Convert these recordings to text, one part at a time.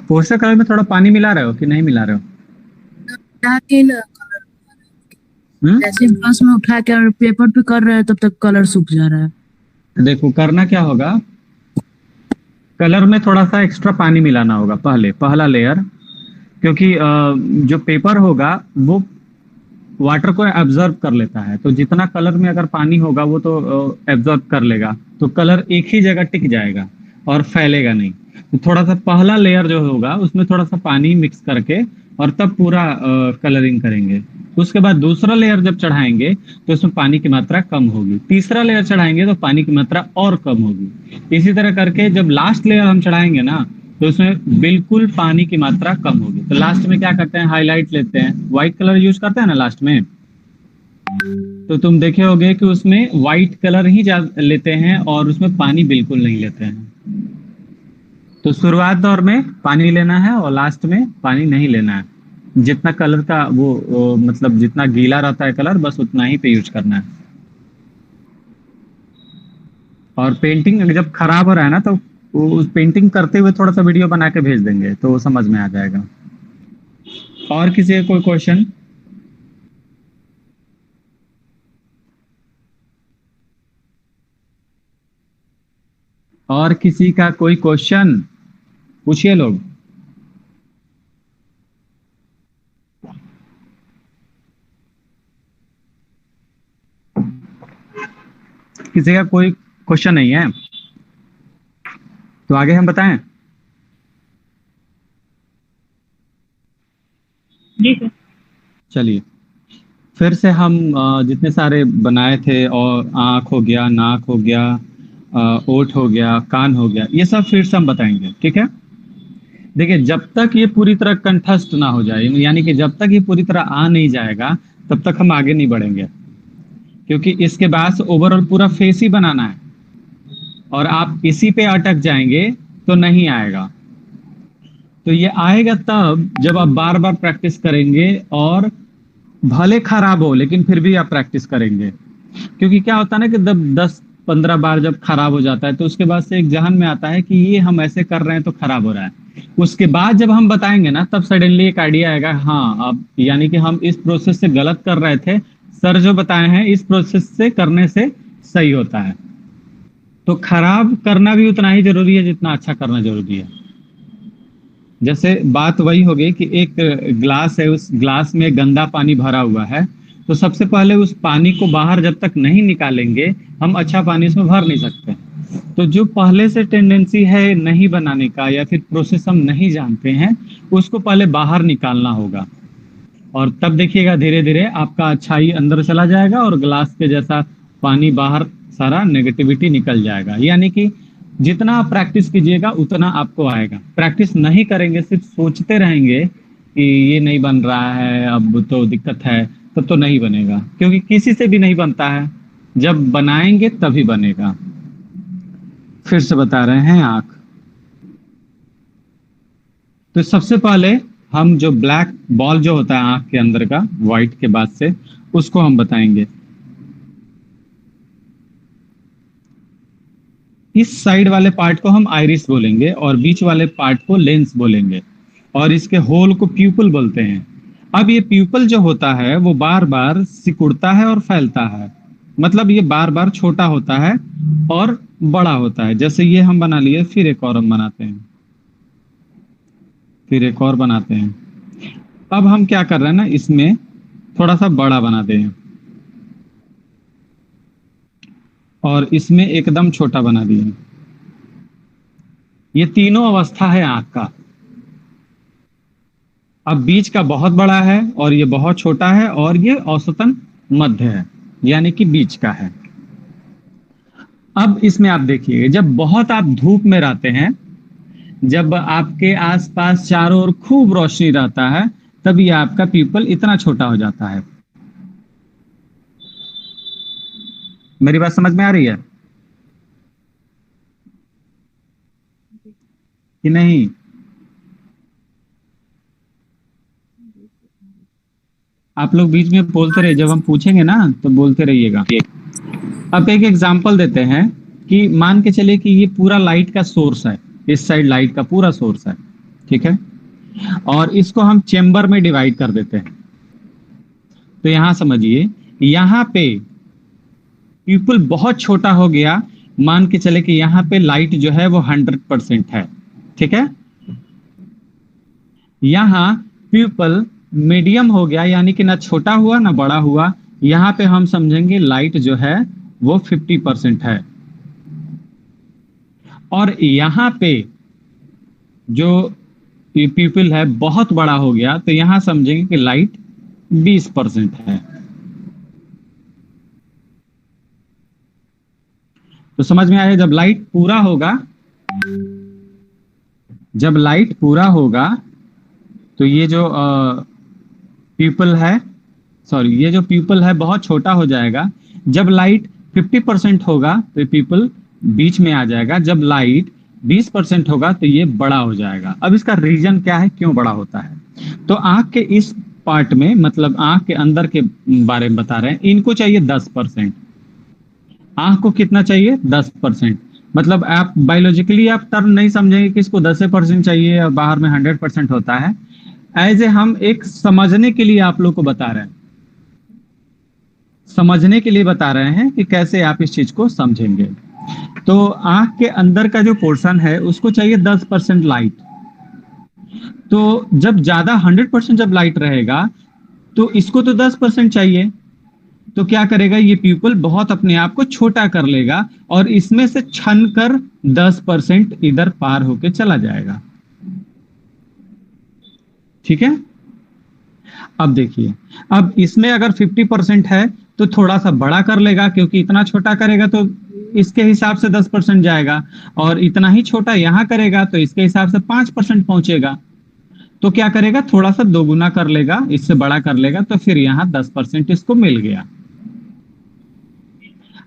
Poster colour में थोड़ा पानी मिला रहे हो कि नहीं मिला रहे हो? उठा के कलर, हम्म। जैसे ब्रश में उठा के और पेपर पे कर रहे हैं तब तक कलर सूख जा रहा है। देखो करना क्या होगा, कलर में थोड़ा सा एक्स्ट्रा पानी मिलाना होगा पहला लेयर, क्योंकि जो पेपर होगा वो वाटर को एब्जॉर्ब कर लेता है। तो जितना कलर में अगर पानी होगा वो तो एब्जॉर्ब कर लेगा, तो कलर एक ही जगह टिक जाएगा और फैलेगा नहीं। तो थोड़ा सा पहला लेयर जो होगा उसमें थोड़ा सा पानी मिक्स करके और तब पूरा कलरिंग करेंगे। उसके बाद दूसरा लेयर जब चढ़ाएंगे तो इसमें पानी की मात्रा कम होगी, तीसरा लेयर चढ़ाएंगे तो पानी की मात्रा और कम होगी। इसी तरह करके जब लास्ट लेयर हम चढ़ाएंगे ना तो उसमें बिल्कुल पानी की मात्रा कम होगी। तो लास्ट में क्या करते हैं, हाईलाइट लेते हैं, व्हाइट कलर यूज करते हैं ना लास्ट में। तो तुम देखे होगे कि उसमें व्हाइट कलर ही लेते हैं और उसमें पानी बिल्कुल नहीं लेते हैं। तो शुरुआत दौर में पानी लेना है और लास्ट में पानी नहीं लेना है। जितना कलर का वो मतलब जितना गीला रहता है कलर, बस उतना ही पे यूज करना है। और पेंटिंग जब खराब हो रहा है ना तो उस पेंटिंग करते हुए थोड़ा सा वीडियो बना के भेज देंगे तो वो समझ में आ जाएगा। और किसी का कोई क्वेश्चन? और किसी का कोई क्वेश्चन पूछिए लोग। किसी का कोई क्वेश्चन नहीं है तो आगे हम बताएं? जी सर। चलिए फिर से हम जितने सारे बनाए थे, और आंख हो गया, नाक हो गया, ओठ हो गया, कान हो गया, ये सब फिर से हम बताएंगे, ठीक है? देखिए जब तक ये पूरी तरह कंठस्थ ना हो जाए, यानी कि जब तक ये पूरी तरह आ नहीं जाएगा तब तक हम आगे नहीं बढ़ेंगे, क्योंकि इसके बाद ओवरऑल पूरा फेस ही बनाना है और आप इसी पे अटक जाएंगे तो नहीं आएगा। तो ये आएगा तब जब आप बार बार प्रैक्टिस करेंगे, और भले खराब हो लेकिन फिर भी आप प्रैक्टिस करेंगे। क्योंकि क्या होता है ना कि जब 10-15 बार जब खराब हो जाता है तो उसके बाद से एक जहन में आता है कि ये हम ऐसे कर रहे हैं तो खराब हो रहा है। उसके बाद जब हम बताएंगे ना तब सडनली एक आइडिया आएगा, हाँ अब यानी कि हम इस प्रोसेस से गलत कर रहे थे, सर जो बताए हैं इस प्रोसेस से करने से सही होता है। तो खराब करना भी उतना ही जरूरी है जितना अच्छा करना जरूरी है। जैसे बात वही हो गई कि एक ग्लास है, उस ग्लास में गंदा पानी भरा हुआ है, तो सबसे पहले उस पानी को बाहर जब तक नहीं निकालेंगे हम अच्छा पानी इसमें भर नहीं सकते। तो जो पहले से टेंडेंसी है नहीं बनाने का या फिर प्रोसेस हम नहीं जानते हैं, उसको पहले बाहर निकालना होगा, और तब देखिएगा धीरे धीरे आपका अच्छाई अंदर चला जाएगा और ग्लास के जैसा पानी बाहर, सारा नेगेटिविटी निकल जाएगा। यानी कि जितना आप प्रैक्टिस कीजिएगा उतना आपको आएगा। प्रैक्टिस नहीं करेंगे, सिर्फ सोचते रहेंगे कि ये नहीं बन रहा है, अब तो दिक्कत है, तब तो नहीं बनेगा, क्योंकि किसी से भी नहीं बनता है, जब बनाएंगे तभी बनेगा। फिर से बता रहे हैं आंख। तो सबसे पहले हम जो ब्लैक बॉल जो होता है आंख के अंदर का, व्हाइट के बाद से, उसको हम बताएंगे। इस साइड वाले पार्ट को हम आइरिस बोलेंगे और बीच वाले पार्ट को लेंस बोलेंगे, और इसके होल को प्यूपल बोलते हैं। अब ये प्यूपल जो होता है वो बार बार सिकुड़ता है और फैलता है, मतलब ये बार बार छोटा होता है और बड़ा होता है। जैसे ये हम बना लिए, फिर एक और हम बनाते हैं, फिर एक और बनाते हैं। अब हम क्या कर रहे हैं ना, इसमें थोड़ा सा बड़ा बनाते हैं और इसमें एकदम छोटा बना दिए। ये तीनों अवस्था है आंख का। अब बीच का बहुत बड़ा है और ये बहुत छोटा है, और ये औसतन मध्य है, यानी कि बीच का है। अब इसमें आप देखिए, जब बहुत आप धूप में रहते हैं, जब आपके आसपास चारों ओर खूब रोशनी रहता है, तब ये आपका प्यूपल इतना छोटा हो जाता है। मेरी बात समझ में आ रही है कि नहीं? आप लोग बीच में बोलते रहिए, जब हम पूछेंगे ना तो बोलते रहिएगा। अब एक एग्जांपल देते हैं कि मान के चलिए कि ये पूरा लाइट का सोर्स है, इस साइड लाइट का पूरा सोर्स है, ठीक है। और इसको हम चेंबर में डिवाइड कर देते हैं। तो यहां समझिए, यहां पे पीपल बहुत छोटा हो गया, मान के चले कि यहां पे लाइट जो है वो 100% है, ठीक है। यहां पीपल मीडियम हो गया, यानी कि ना छोटा हुआ ना बड़ा हुआ, यहां पे हम समझेंगे लाइट जो है वो 50% है। और यहां पे जो पीपल है बहुत बड़ा हो गया, तो यहां समझेंगे कि लाइट 20% है। तो समझ में आया, जब लाइट पूरा होगा तो ये जो पीपल है, सॉरी, ये जो पीपल है बहुत छोटा हो जाएगा। जब लाइट 50% होगा तो पीपल बीच में आ जाएगा। जब लाइट 20% होगा तो ये बड़ा हो जाएगा। अब इसका रीजन क्या है, क्यों बड़ा होता है? तो आंख के इस पार्ट में, मतलब आंख के अंदर के बारे में बता रहे हैं, इनको चाहिए 10%। आंख को कितना चाहिए? 10%। मतलब आप बायोलॉजिकली आप टर्म नहीं समझेंगे कि इसको 10% चाहिए और बाहर में 100% होता है। एज ए हम एक समझने के लिए आप लोग को बता रहे हैं, समझने के लिए बता रहे हैं कि कैसे आप इस चीज को समझेंगे। तो आंख के अंदर का जो पोर्शन है उसको चाहिए 10% लाइट। तो जब ज्यादा 100% जब लाइट रहेगा तो इसको तो 10% चाहिए। तो क्या करेगा, ये पीपल बहुत अपने आप को छोटा कर लेगा और इसमें से छन कर 10% इधर पार होके चला जाएगा, ठीक है। अब देखिए, अब इसमें अगर 50% है तो थोड़ा सा बड़ा कर लेगा, क्योंकि इतना छोटा करेगा तो इसके हिसाब से 10% जाएगा, और इतना ही छोटा यहां करेगा तो इसके हिसाब से 5% पहुंचेगा। तो क्या करेगा, थोड़ा सा दोगुना कर लेगा, इससे बड़ा कर लेगा, तो फिर यहां 10% इसको मिल गया।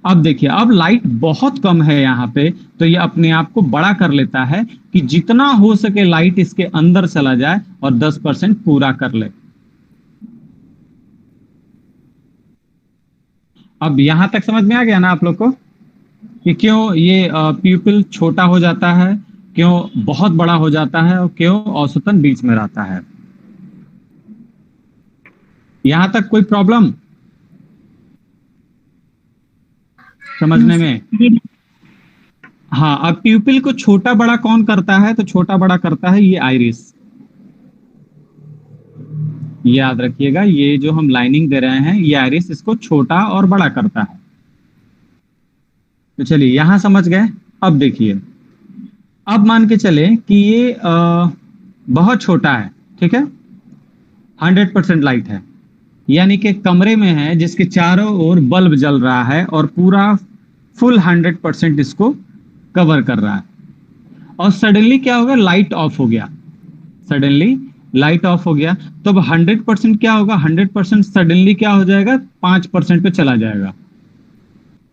अब देखिए, अब लाइट बहुत कम है यहाँ पे, तो ये अपने आप को बड़ा कर लेता है कि जितना हो सके लाइट इसके अंदर चला जाए और 10% पूरा कर ले। अब यहां तक समझ में आ गया ना आप लोग को कि क्यों ये प्यूपिल छोटा हो जाता है, क्यों बहुत बड़ा हो जाता है, और क्यों औसतन बीच में रहता है। यहां तक कोई प्रॉब्लम समझने में? हाँ, अब प्यूपिल को छोटा बड़ा कौन करता है? तो छोटा बड़ा करता है ये आइरिस। ये याद रखिएगा, ये जो हम लाइनिंग दे रहे हैं, ये आइरिस इसको छोटा और बड़ा करता है। तो चलिए यहां समझ गए। अब देखिए, अब मान के चले कि ये बहुत छोटा है, ठीक है, 100% लाइट है, यानी कि कमरे में है जिसके चारों ओर बल्ब जल रहा है और पूरा फुल 100% इसको कवर कर रहा है। और सडनली क्या होगा, लाइट ऑफ हो गया। सडनली लाइट ऑफ हो गया तो अब 100% क्या होगा, 100% सडनली क्या हो जाएगा, 5% पे चला जाएगा,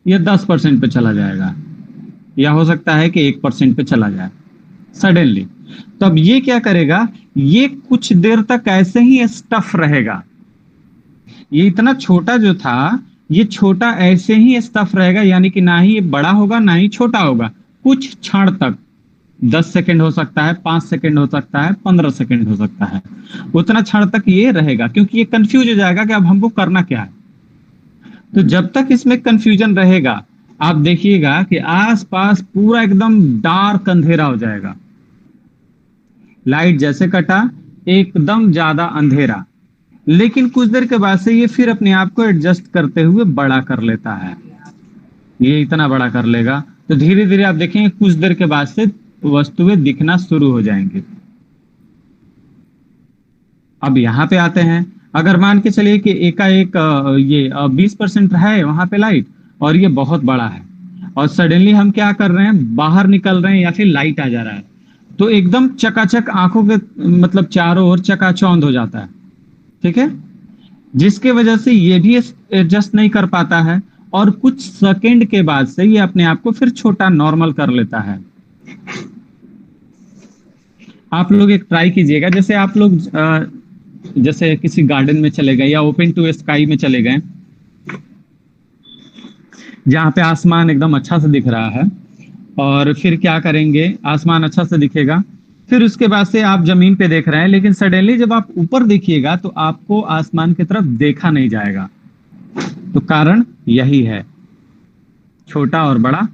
या 10% पे चला जाएगा, या हो सकता है कि 1% पे चला जाए सडनली। तो अब ये क्या करेगा, ये कुछ देर तक ऐसे ही स्टफ रहेगा। ये इतना छोटा जो था, ये छोटा ऐसे ही स्टफ रहेगा, यानी कि ना ही ये बड़ा होगा ना ही छोटा होगा। कुछ क्षण तक, 10 सेकंड हो सकता है, 5 सेकंड हो सकता है, 15 सेकंड हो सकता है, उतना क्षण तक ये रहेगा, क्योंकि ये कंफ्यूज हो जाएगा कि अब हमको करना क्या है। तो जब तक इसमें कंफ्यूजन रहेगा, आप देखिएगा कि आसपास पूरा एकदम डार्क अंधेरा हो जाएगा। लाइट जैसे कटा, एकदम ज्यादा अंधेरा। लेकिन कुछ देर के बाद से ये फिर अपने आप को एडजस्ट करते हुए बड़ा कर लेता है। ये इतना बड़ा कर लेगा तो धीरे धीरे आप देखेंगे कुछ देर के बाद से वस्तुएं दिखना शुरू हो जाएंगी। अब यहाँ पे आते हैं, अगर मान के चलिए कि एकाएक ये 20% है वहां पे लाइट, और ये बहुत बड़ा है, और सडनली हम क्या कर रहे हैं, बाहर निकल रहे हैं या फिर लाइट आ जा रहा है, तो एकदम चकाचक आंखों के मतलब चारों ओर चकाचौंध हो जाता है, ठीक है। जिसके वजह से ये भी एडजस्ट नहीं कर पाता है, और कुछ सेकंड के बाद से ये अपने आप को फिर छोटा नॉर्मल कर लेता है। आप लोग एक ट्राई कीजिएगा, जैसे आप लोग जैसे किसी गार्डन में चले गए या ओपन टू स्काई में चले गए, जहां पे आसमान एकदम अच्छा से दिख रहा है, और फिर क्या करेंगे, आसमान अच्छा से दिखेगा। फिर उसके बाद से आप जमीन पे देख रहे हैं, लेकिन सडनली जब आप ऊपर देखिएगा तो आपको आसमान की तरफ देखा नहीं जाएगा। तो कारण यही है, छोटा और बड़ा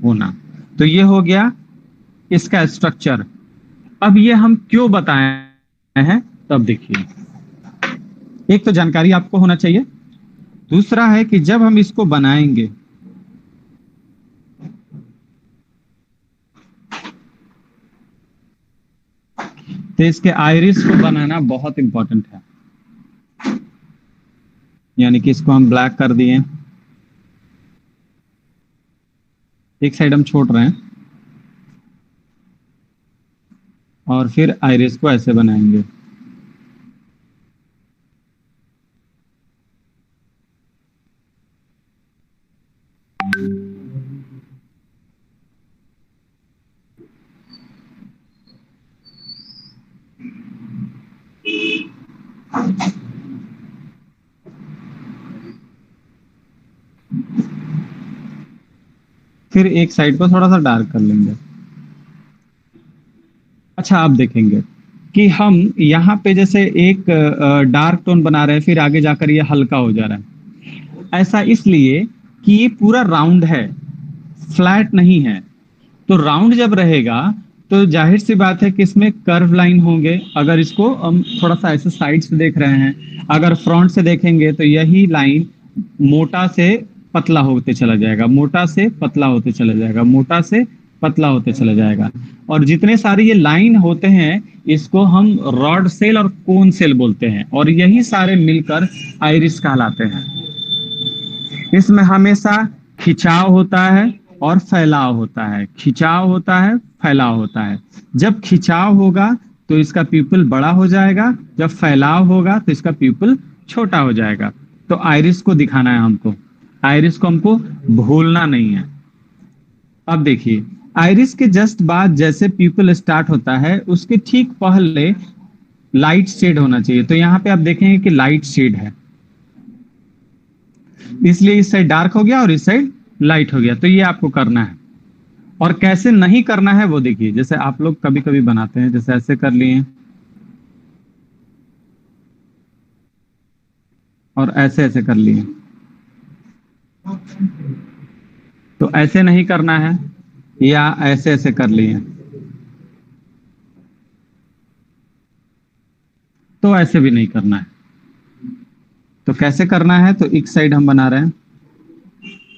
होना। तो ये हो गया इसका स्ट्रक्चर। अब ये हम क्यों बताए हैं, तब देखिए। एक तो जानकारी आपको होना चाहिए, दूसरा है कि जब हम इसको बनाएंगे तो इसके आइरिस को बनाना बहुत इंपॉर्टेंट है। यानी कि इसको हम ब्लैक कर दिए, एक साइड हम छोड़ रहे हैं, और फिर आइरिस को ऐसे बनाएंगे। फिर एक साइड को थोड़ा सा डार्क कर लेंगे। अच्छा, आप देखेंगे कि हम यहाँ पे जैसे एक डार्क टोन बना रहे हैं, फिर आगे जाकर ये हल्का हो जा रहा है। ऐसा इसलिए कि ये पूरा राउंड है, फ्लैट नहीं है। तो राउंड जब रहेगा तो जाहिर सी बात है कि इसमें कर्व लाइन होंगे। अगर इसको हम थोड़ा सा ऐसे साइड से देख रहे हैं, अगर फ्रंट से देखेंगे तो यही लाइन मोटा से पतला होते चला जाएगा, मोटा से पतला होते चला जाएगा, मोटा से पतला होते चला जाएगा। और जितने सारे ये लाइन होते हैं इसको हम रॉड सेल और कोन सेल बोलते हैं, और यही सारे मिलकर आइरिस कहलाते हैं। इसमें हमेशा खिंचाव होता है और फैलाव होता है, खिंचाव होता है, फैलाव होता है। जब खिंचाव होगा तो इसका प्यूपिल बड़ा हो जाएगा, जब फैलाव होगा तो इसका प्यूपिल छोटा हो जाएगा। तो आइरिस को दिखाना है हमको, आइरिस को हमको भूलना नहीं है। अब देखिए, आइरिस के जस्ट बाद जैसे प्यूपिल स्टार्ट होता है उसके ठीक पहले लाइट शेड होना चाहिए। तो यहाँ पे आप देखेंगे कि लाइट शेड है, इसलिए इस साइड डार्क हो गया और इस साइड लाइट हो गया। तो ये आपको करना है। और कैसे नहीं करना है वो देखिए, जैसे आप लोग कभी कभी बनाते हैं, जैसे ऐसे कर लिए और ऐसे ऐसे कर लिए, तो ऐसे नहीं करना है, या ऐसे ऐसे कर लिए तो ऐसे भी नहीं करना है। तो कैसे करना है, तो एक साइड हम बना रहे हैं,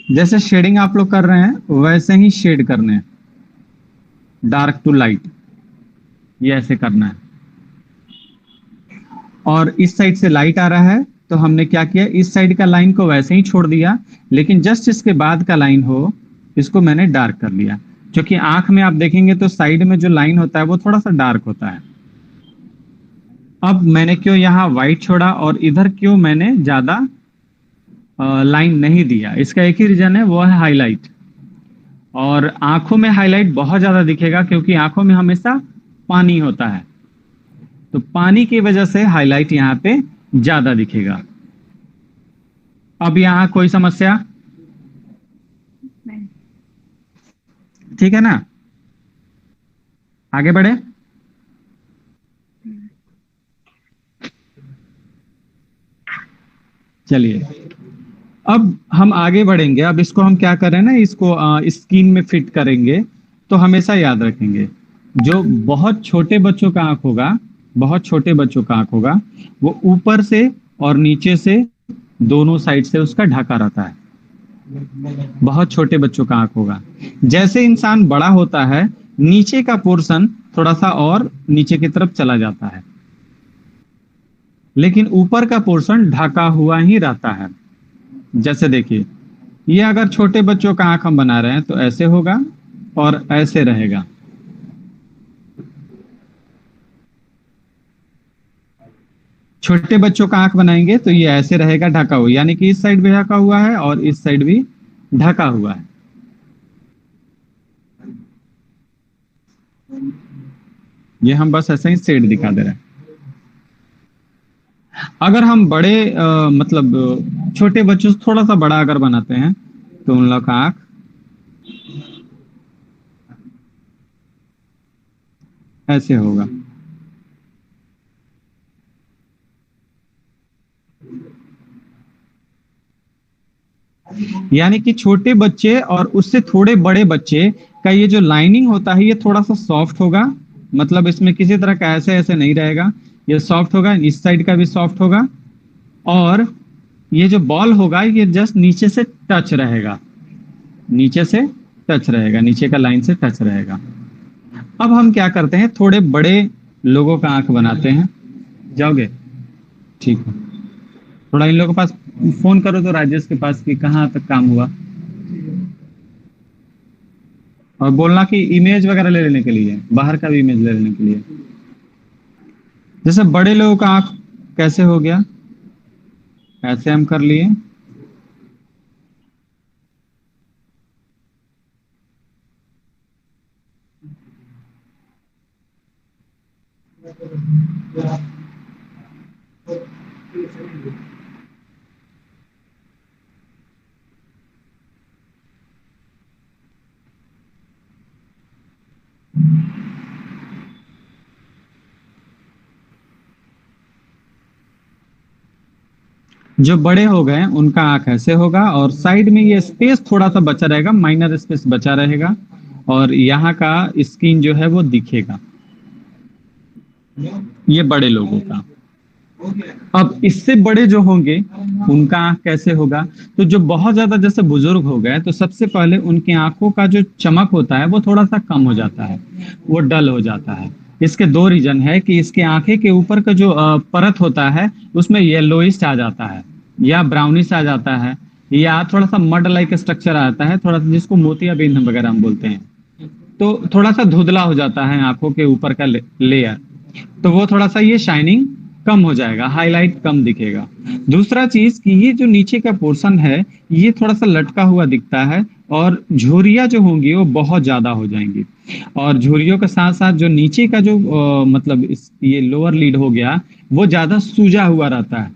जैसे शेडिंग आप लोग कर रहे हैं वैसे ही शेड करने हैं, डार्क टू लाइट, ये ऐसे करना है। और इस साइड से लाइट आ रहा है तो हमने क्या किया, इस साइड का लाइन को वैसे ही छोड़ दिया, लेकिन जस्ट इसके बाद का लाइन हो इसको मैंने डार्क कर लिया। क्योंकि आंख में आप देखेंगे तो साइड में जो लाइन होता है वो थोड़ा सा डार्क होता है। अब मैंने क्यों यहाँ व्हाइट छोड़ा और इधर क्यों मैंने ज्यादा लाइन नहीं दिया, इसका एक ही रीजन है, वो है हाईलाइट। और आंखों में हाईलाइट बहुत ज्यादा दिखेगा क्योंकि आंखों में हमेशा पानी होता है, तो पानी की वजह से हाईलाइट यहाँ पे ज्यादा दिखेगा। अब यहाँ कोई समस्या, ठीक है ना, आगे बढ़े। चलिए अब हम आगे बढ़ेंगे। अब इसको हम क्या कर रहे हैं ना, इसको स्किन में फिट करेंगे। तो हमेशा याद रखेंगे, जो बहुत छोटे बच्चों का आंख होगा, बहुत छोटे बच्चों का आंख होगा, वो ऊपर से और नीचे से दोनों साइड से उसका ढका रहता है। बहुत छोटे बच्चों का आंख होगा। जैसे इंसान बड़ा होता है नीचे का पोर्शन थोड़ा सा और नीचे की तरफ चला जाता है, लेकिन ऊपर का पोर्शन ढका हुआ ही रहता है। जैसे देखिए, ये अगर छोटे बच्चों का आंख हम बना रहे हैं तो ऐसे होगा और ऐसे रहेगा। छोटे बच्चों का आंख बनाएंगे तो ये ऐसे रहेगा ढका हुआ, यानी कि इस साइड भी ढका हुआ है और इस साइड भी ढका हुआ है। ये हम बस ऐसे ही शेड दिखा दे रहे हैं। अगर हम बड़े मतलब छोटे बच्चों से थोड़ा सा बड़ा अगर बनाते हैं तो उन लोग का आंख ऐसे होगा। यानी कि छोटे बच्चे और उससे थोड़े बड़े बच्चे का ये जो लाइनिंग होता है ये थोड़ा सा सॉफ्ट होगा, मतलब इसमें किसी तरह का ऐसे ऐसे नहीं रहेगा, ये सॉफ्ट होगा, इस साइड का भी सॉफ्ट होगा, और ये जो बॉल होगा ये जस्ट नीचे से टच रहेगा, नीचे से टच रहेगा, नीचे का लाइन से टच रहेगा। अब हम क्या करते हैं, थोड़े बड़े लोगों का आंख बनाते हैं। जाओगे? ठीक है, थोड़ा इन लोगों के पास फोन करो तो राजेश के पास कि कहाँ तक काम हुआ, और बोलना कि इमेज वगैरह ले लेने के लिए, बाहर का भी इमेज ले लेने के लिए। जैसे बड़े लोगों का आंख कैसे हो गया, ऐसे हम कर लिए, जो बड़े हो गए उनका आंख ऐसे होगा, और साइड में ये स्पेस थोड़ा सा बचा रहेगा, माइनर स्पेस बचा रहेगा, और यहाँ का स्किन जो है वो दिखेगा, ये बड़े लोगों का। अब इससे बड़े जो होंगे उनका आंख कैसे होगा, तो जो बहुत ज्यादा जैसे बुजुर्ग हो गए तो सबसे पहले उनकी आंखों का जो चमक होता है वो थोड़ा सा कम हो जाता है, वो डल हो जाता है। इसके दो रीजन है कि इसके आंखें के ऊपर का जो परत होता है उसमें येलोइश आ जाता है, या ब्राउनिश आ जाता है, या थोड़ा सा मड लाइक स्ट्रक्चर आता है, थोड़ा सा जिसको मोतियाबिंद वगैरह हम बोलते हैं, तो थोड़ा सा धुंधला हो जाता है आंखों के ऊपर का लेयर, तो वो थोड़ा सा ये शाइनिंग कम हो जाएगा, हाईलाइट कम दिखेगा। दूसरा चीज कि ये जो नीचे का पोर्शन है ये थोड़ा सा लटका हुआ दिखता है, और झुर्रियां जो होंगी वो बहुत ज्यादा हो जाएंगी, और झुर्रियों के साथ साथ जो नीचे का जो मतलब ये लोअर लीड हो गया वो ज्यादा सूजा हुआ रहता है।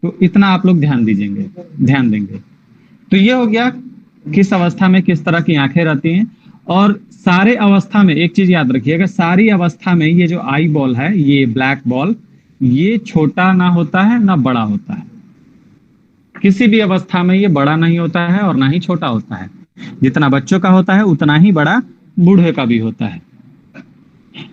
तो इतना आप लोग ध्यान देंगे। तो ये हो गया किस अवस्था में किस तरह की आंखें रहती हैं। और सारे अवस्था में एक चीज याद रखिएगा, सारी अवस्था में ये जो आई बॉल है, ये ब्लैक बॉल, ये छोटा ना होता है ना बड़ा होता है, किसी भी अवस्था में ये बड़ा नहीं होता है और ना ही छोटा होता है। जितना बच्चों का होता है उतना ही बड़ा बूढ़े का भी होता है।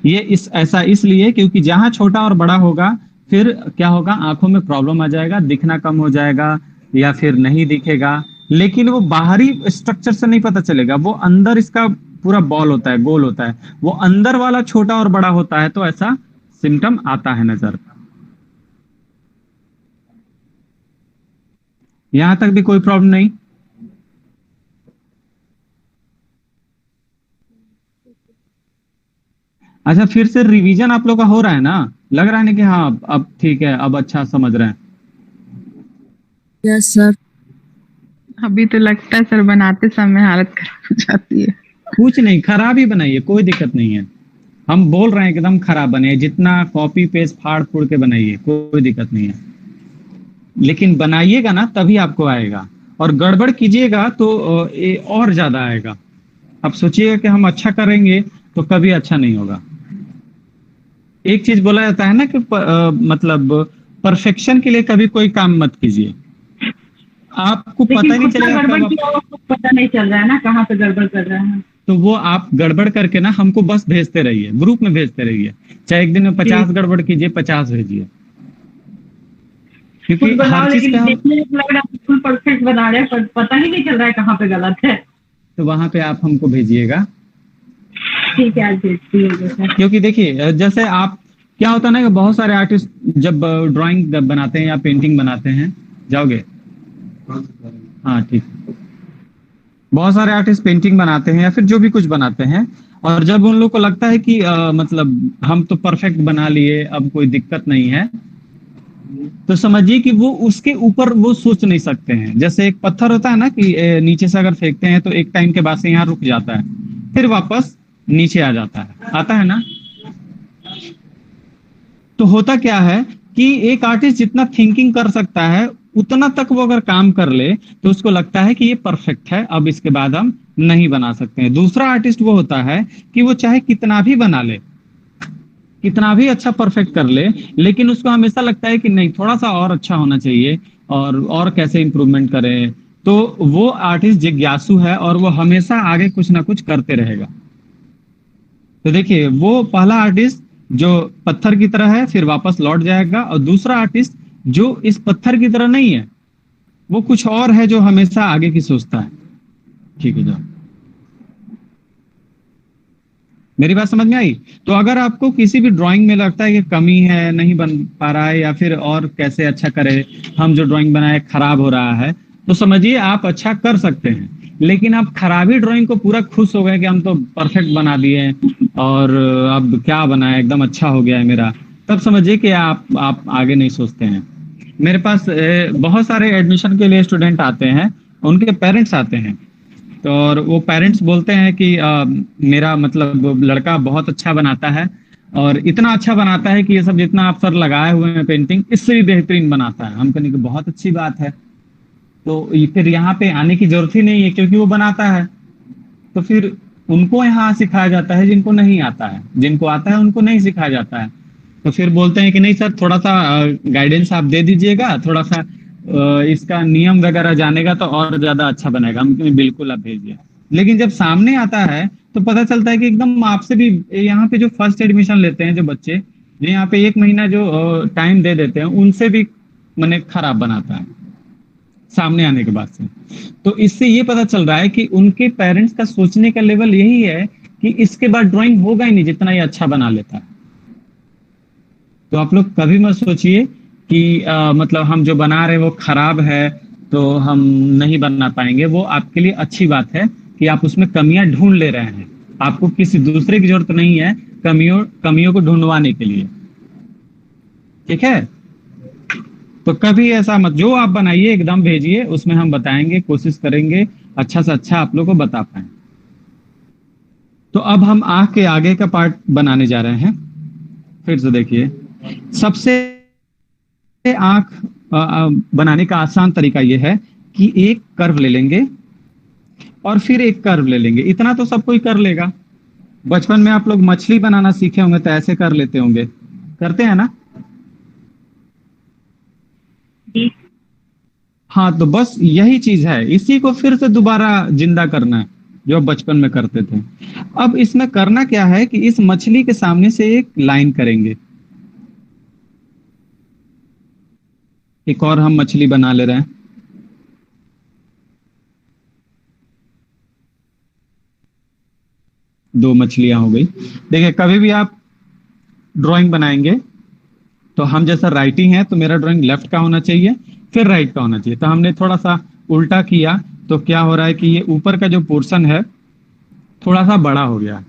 ये ऐसा इसलिए क्योंकि जहां छोटा और बड़ा होगा फिर क्या होगा, आंखों में प्रॉब्लम आ जाएगा, दिखना कम हो जाएगा या फिर नहीं दिखेगा। लेकिन वो बाहरी स्ट्रक्चर से नहीं पता चलेगा, वो अंदर इसका पूरा बॉल होता है, गोल होता है, वो अंदर वाला छोटा और बड़ा होता है, तो ऐसा सिम्टम आता है नजर। यहां तक भी कोई प्रॉब्लम नहीं? अच्छा, फिर से रिवीजन आप लोग का हो रहा है ना? लग रहा है ना कि हाँ अब ठीक है, अब अच्छा समझ रहे हैं। Yes sir. अभी तो लगता है सर बनाते समय हालत खराब हो जाती है। कुछ नहीं, खराब ही बनाइए, कोई दिक्कत नहीं है। हम बोल रहे हैं एकदम खराब बनाइए, जितना कॉपी पेस्ट फाड़ फूड़ के बनाइए, कोई दिक्कत नहीं है। लेकिन बनाइएगा ना तभी आपको आएगा, और गड़बड़ कीजिएगा तो ये और ज्यादा आएगा। अब सोचिएगा कि हम अच्छा करेंगे तो कभी अच्छा नहीं होगा। एक चीज बोला जाता है ना कि मतलब परफेक्शन के लिए कभी कोई काम मत कीजिए, आपको पता नहीं चलेगा पता नहीं चल रहा है ना कहाँ पे गड़बड़ कर रहा है। तो वो आप गड़बड़ करके ना हमको बस भेजते रहिए, ग्रुप में भेजते रहिए, चाहे एक दिन में 50 गड़बड़ कीजिए, 50 भेजिए, क्योंकि हर चीज का बिल्कुल परफेक्ट बना रहे हैं पर पता ही नहीं चल रहा है कहाँ पे गलत है। तो वहां पे आप हमको भेजिएगा, ठीक है, आज भेजती हूँ। क्योंकि देखिए जैसे आप क्या होता है ना कि बहुत सारे आर्टिस्ट जब ड्राइंग बनाते हैं या पेंटिंग बनाते हैं, जाओगे? हाँ ठीक। बहुत सारे आर्टिस्ट पेंटिंग बनाते हैं या फिर जो भी कुछ बनाते हैं, और जब उन लोग को लगता है कि मतलब हम तो परफेक्ट बना लिए, अब कोई दिक्कत नहीं है, तो समझिए कि वो उसके ऊपर वो सोच नहीं सकते हैं। जैसे एक पत्थर होता है ना कि नीचे से अगर फेंकते हैं तो एक टाइम के बाद से यहाँ रुक जाता है, फिर वापस नीचे आ जाता है, आता है ना? तो होता क्या है कि एक आर्टिस्ट जितना थिंकिंग कर सकता है उतना तक वो अगर काम कर ले तो उसको लगता है कि ये परफेक्ट है, अब इसके बाद हम नहीं बना सकते हैं। दूसरा आर्टिस्ट वो होता है कि वो चाहे कितना भी बना ले, कितना भी अच्छा परफेक्ट कर ले, लेकिन उसको हमेशा लगता है कि नहीं, थोड़ा सा और अच्छा होना चाहिए, और कैसे इंप्रूवमेंट करें। तो वो आर्टिस्ट जिज्ञासु है और वो हमेशा आगे कुछ ना कुछ करते रहेगा। तो देखिए, वो पहला आर्टिस्ट जो पत्थर की तरह है फिर वापस लौट जाएगा, और दूसरा आर्टिस्ट जो इस पत्थर की तरह नहीं है, वो कुछ और है, जो हमेशा आगे की सोचता है। ठीक है, जाओ। मेरी बात समझ में आई? तो अगर आपको किसी भी ड्राइंग में लगता है कि कमी है, नहीं बन पा रहा है, या फिर और कैसे अच्छा करे, हम जो ड्राइंग बनाए खराब हो रहा है, तो समझिए आप अच्छा कर सकते हैं। लेकिन आप खराबी ड्राइंग को पूरा खुश हो गए कि हम तो परफेक्ट बना दिए और अब क्या बनाए, एकदम अच्छा हो गया है मेरा, तब समझिए कि आप आगे नहीं सोचते हैं। मेरे पास बहुत सारे एडमिशन के लिए स्टूडेंट आते हैं, उनके पेरेंट्स आते हैं, तो और वो पेरेंट्स बोलते हैं कि मेरा मतलब लड़का बहुत अच्छा बनाता है, और इतना अच्छा बनाता है कि ये सब जितना आप सर लगाए हुए हैं पेंटिंग, इससे भी बेहतरीन बनाता है। हम कहने की बहुत अच्छी बात है, तो फिर यहाँ पे आने की जरूरत ही नहीं है, क्योंकि वो बनाता है। तो फिर उनको यहाँ सिखाया जाता है जिनको नहीं आता है, जिनको आता है उनको नहीं सिखाया जाता है। तो फिर बोलते हैं कि नहीं सर, थोड़ा सा गाइडेंस आप दे दीजिएगा, थोड़ा सा इसका नियम वगैरह जानेगा तो और ज्यादा अच्छा बनेगा। हम कहें बिल्कुल आप भेजिए। लेकिन जब सामने आता है तो पता चलता है कि एकदम आपसे भी, यहाँ पे जो फर्स्ट एडमिशन लेते हैं जो बच्चे, जो यहाँ पे 1 महीना जो टाइम दे देते हैं, उनसे भी मैंने खराब बनाता है सामने आने के बाद से। तो इससे ये पता चल रहा है कि उनके पेरेंट्स का सोचने का लेवल यही है कि इसके बाद ड्राइंग होगा ही नहीं जितना ये अच्छा बना लेता है। तो आप लोग कभी मत सोचिए कि मतलब हम जो बना रहे हैं वो खराब है तो हम नहीं बना पाएंगे। वो आपके लिए अच्छी बात है कि आप उसमें कमियां ढूंढ ले रहे हैं। आपको किसी दूसरे की जरूरत नहीं है कमियों को ढूंढवाने के लिए। ठीक है, तो कभी ऐसा मत, जो आप बनाइए एकदम भेजिए, उसमें हम बताएंगे, कोशिश करेंगे अच्छा से अच्छा आप लोग को बता पाए। तो अब हम आंख के आगे का पार्ट बनाने जा रहे हैं। फिर से देखिए, सबसे आंख बनाने का आसान तरीका यह है कि एक कर्व ले लेंगे और फिर एक कर्व ले लेंगे। इतना तो सब कोई कर लेगा। बचपन में आप लोग मछली बनाना सीखे होंगे तो ऐसे कर लेते होंगे, करते हैं ना? हाँ, तो बस यही चीज है, इसी को फिर से दोबारा जिंदा करना है जो बचपन में करते थे। अब इसमें करना क्या है कि इस मछली के सामने से एक लाइन करेंगे। एक और हम मछली बना ले रहे हैं। दो मछलियां हो गई। देखिए, कभी भी आप ड्राइंग बनाएंगे तो हम जैसा राइटिंग है तो मेरा ड्राइंग लेफ्ट का होना चाहिए, फिर राइट का होना चाहिए। तो हमने थोड़ा सा उल्टा किया तो क्या हो रहा है कि ये ऊपर का जो पोर्शन है थोड़ा सा बड़ा हो गया,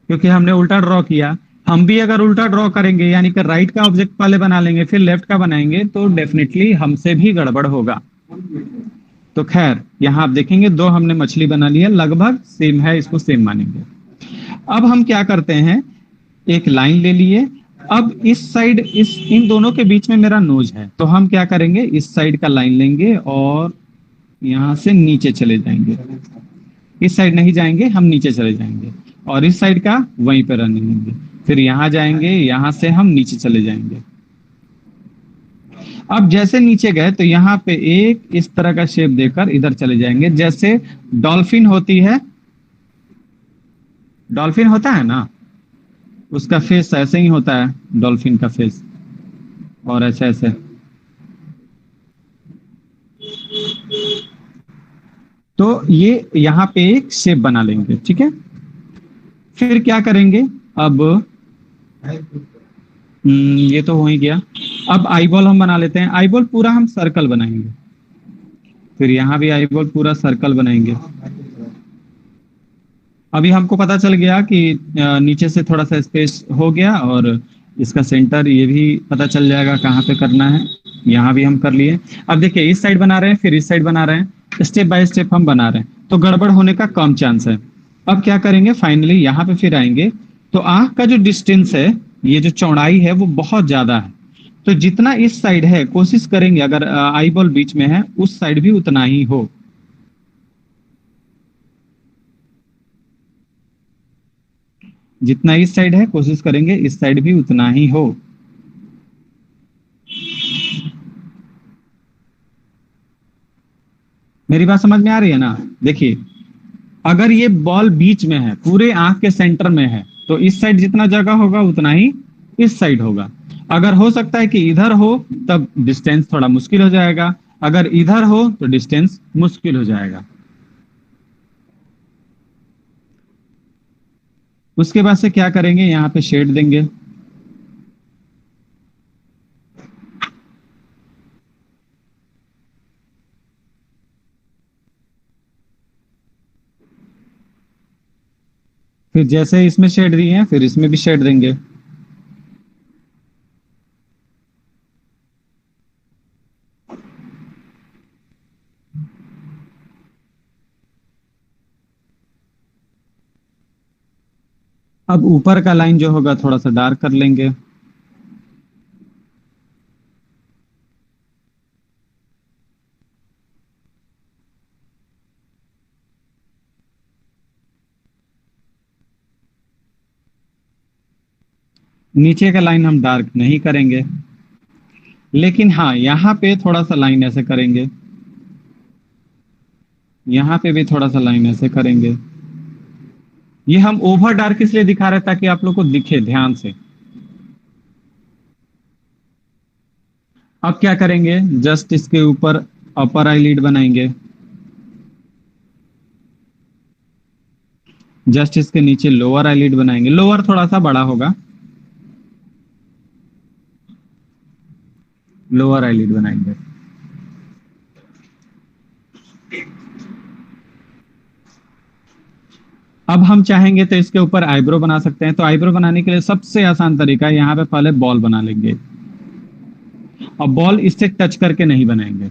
क्योंकि हमने उल्टा ड्रॉ किया। हम भी अगर उल्टा ड्रॉ करेंगे, यानी कि राइट का ऑब्जेक्ट पहले बना लेंगे फिर लेफ्ट का बनाएंगे, तो डेफिनेटली हमसे भी गड़बड़ होगा। तो खैर, यहाँ आप देखेंगे 2 हमने मछली बना लिया, लगभग सेम है, इसको सेम मानेंगे। अब हम क्या करते हैं, एक लाइन ले लिए। अब इस साइड, इन दोनों के बीच में मेरा नोज है, तो हम क्या करेंगे, इस साइड का लाइन लेंगे और यहां से नीचे चले जाएंगे। इस साइड नहीं जाएंगे, हम नीचे चले जाएंगे, और इस साइड का वहीं पर रन लेंगे। फिर यहां जाएंगे, यहां से हम नीचे चले जाएंगे। अब जैसे नीचे गए तो यहाँ पे एक इस तरह का शेप देकर इधर चले जाएंगे, जैसे डॉल्फिन होती है, डॉल्फिन होता है ना, उसका फेस ऐसे ही होता है, डॉल्फिन का फेस, और ऐसे ऐसे। तो ये यहाँ पे एक शेप बना लेंगे। ठीक है, फिर क्या करेंगे, अब ये तो हो ही गया। अब आईबॉल हम बना लेते हैं। आईबॉल पूरा हम सर्कल बनाएंगे, फिर यहाँ भी आईबॉल पूरा सर्कल बनाएंगे। अभी हमको पता चल गया कि नीचे से थोड़ा सा स्पेस हो गया, और इसका सेंटर ये भी पता चल जाएगा कहाँ पे करना है। यहाँ भी हम कर लिए। अब देखिए, इस साइड बना रहे हैं, फिर इस साइड बना रहे हैं, स्टेप बाय स्टेप हम बना रहे हैं, तो गड़बड़ होने का कम चांस है। अब क्या करेंगे, फाइनली यहाँ पे फिर आएंगे, तो आंख का जो डिस्टेंस है, ये जो चौड़ाई है वो बहुत ज्यादा है, तो जितना इस साइड है कोशिश करेंगे, अगर आई बॉल बीच में है उस साइड भी उतना ही हो। जितना इस साइड है कोशिश करेंगे इस साइड भी उतना ही हो। मेरी बात समझ में आ रही है ना? देखिए, अगर ये बॉल बीच में है, पूरे आंख के सेंटर में है, तो इस साइड जितना जगह होगा उतना ही इस साइड होगा। अगर हो सकता है कि इधर हो, तब डिस्टेंस थोड़ा मुश्किल हो जाएगा। अगर इधर हो तो डिस्टेंस मुश्किल हो जाएगा। उसके बाद से क्या करेंगे, यहाँ पे शेड देंगे। फिर जैसे इसमें शेड दिए हैं फिर इसमें भी शेड देंगे। अब ऊपर का लाइन जो होगा थोड़ा सा डार्क कर लेंगे। नीचे का लाइन हम डार्क नहीं करेंगे, लेकिन हाँ यहाँ पे थोड़ा सा लाइन ऐसे करेंगे, यहाँ पे भी थोड़ा सा लाइन ऐसे करेंगे। ये हम ओवर डार्क इसलिए दिखा रहे हैं ताकि आप लोग को दिखे ध्यान से। अब क्या करेंगे, जस्ट इसके ऊपर अपर आईलिड बनाएंगे। जस्ट इसके नीचे लोअर आईलिड बनाएंगे, लोअर थोड़ा सा बड़ा होगा। लोअर आईलिड बनाएंगे। अब हम चाहेंगे तो इसके ऊपर आईब्रो बना सकते हैं। तो आईब्रो बनाने के लिए सबसे आसान तरीका है, यहाँ पे पहले बॉल बना लेंगे। और बॉल इससे टच करके नहीं बनाएंगे।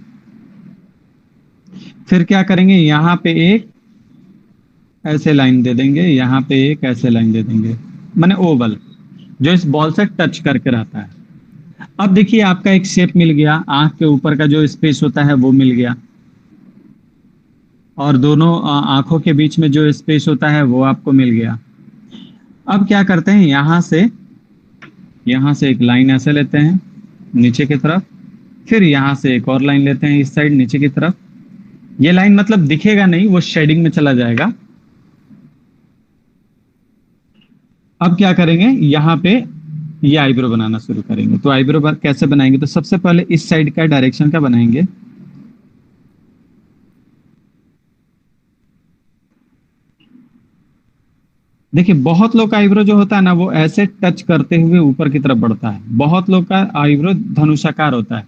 फिर क्या करेंगे, यहाँ पे एक ऐसे लाइन दे देंगे, यहाँ पे एक ऐसे लाइन दे देंगे, माने ओवल जो इस बॉल से टच करके रहता है। अब देखिए आपका एक शेप मिल गया, आंख के ऊपर का जो स्पेस होता है वो मिल गया, और दोनों आंखों के बीच में जो स्पेस होता है वो आपको मिल गया। अब क्या करते हैं, यहाँ से एक लाइन ऐसे लेते हैं नीचे की तरफ, फिर यहाँ से एक और लाइन लेते हैं इस साइड नीचे की तरफ। ये लाइन मतलब दिखेगा नहीं, वो शेडिंग में चला जाएगा। अब क्या करेंगे, यहाँ पे ये आईब्रो बनाना शुरू करेंगे। तो आईब्रो कैसे बनाएंगे, तो सबसे पहले इस साइड का डायरेक्शन का बनाएंगे। देखिए बहुत लोग का आईब्रो जो होता है ना वो ऐसे टच करते हुए ऊपर की तरफ बढ़ता है, बहुत लोग का आईब्रो धनुषाकार होता है।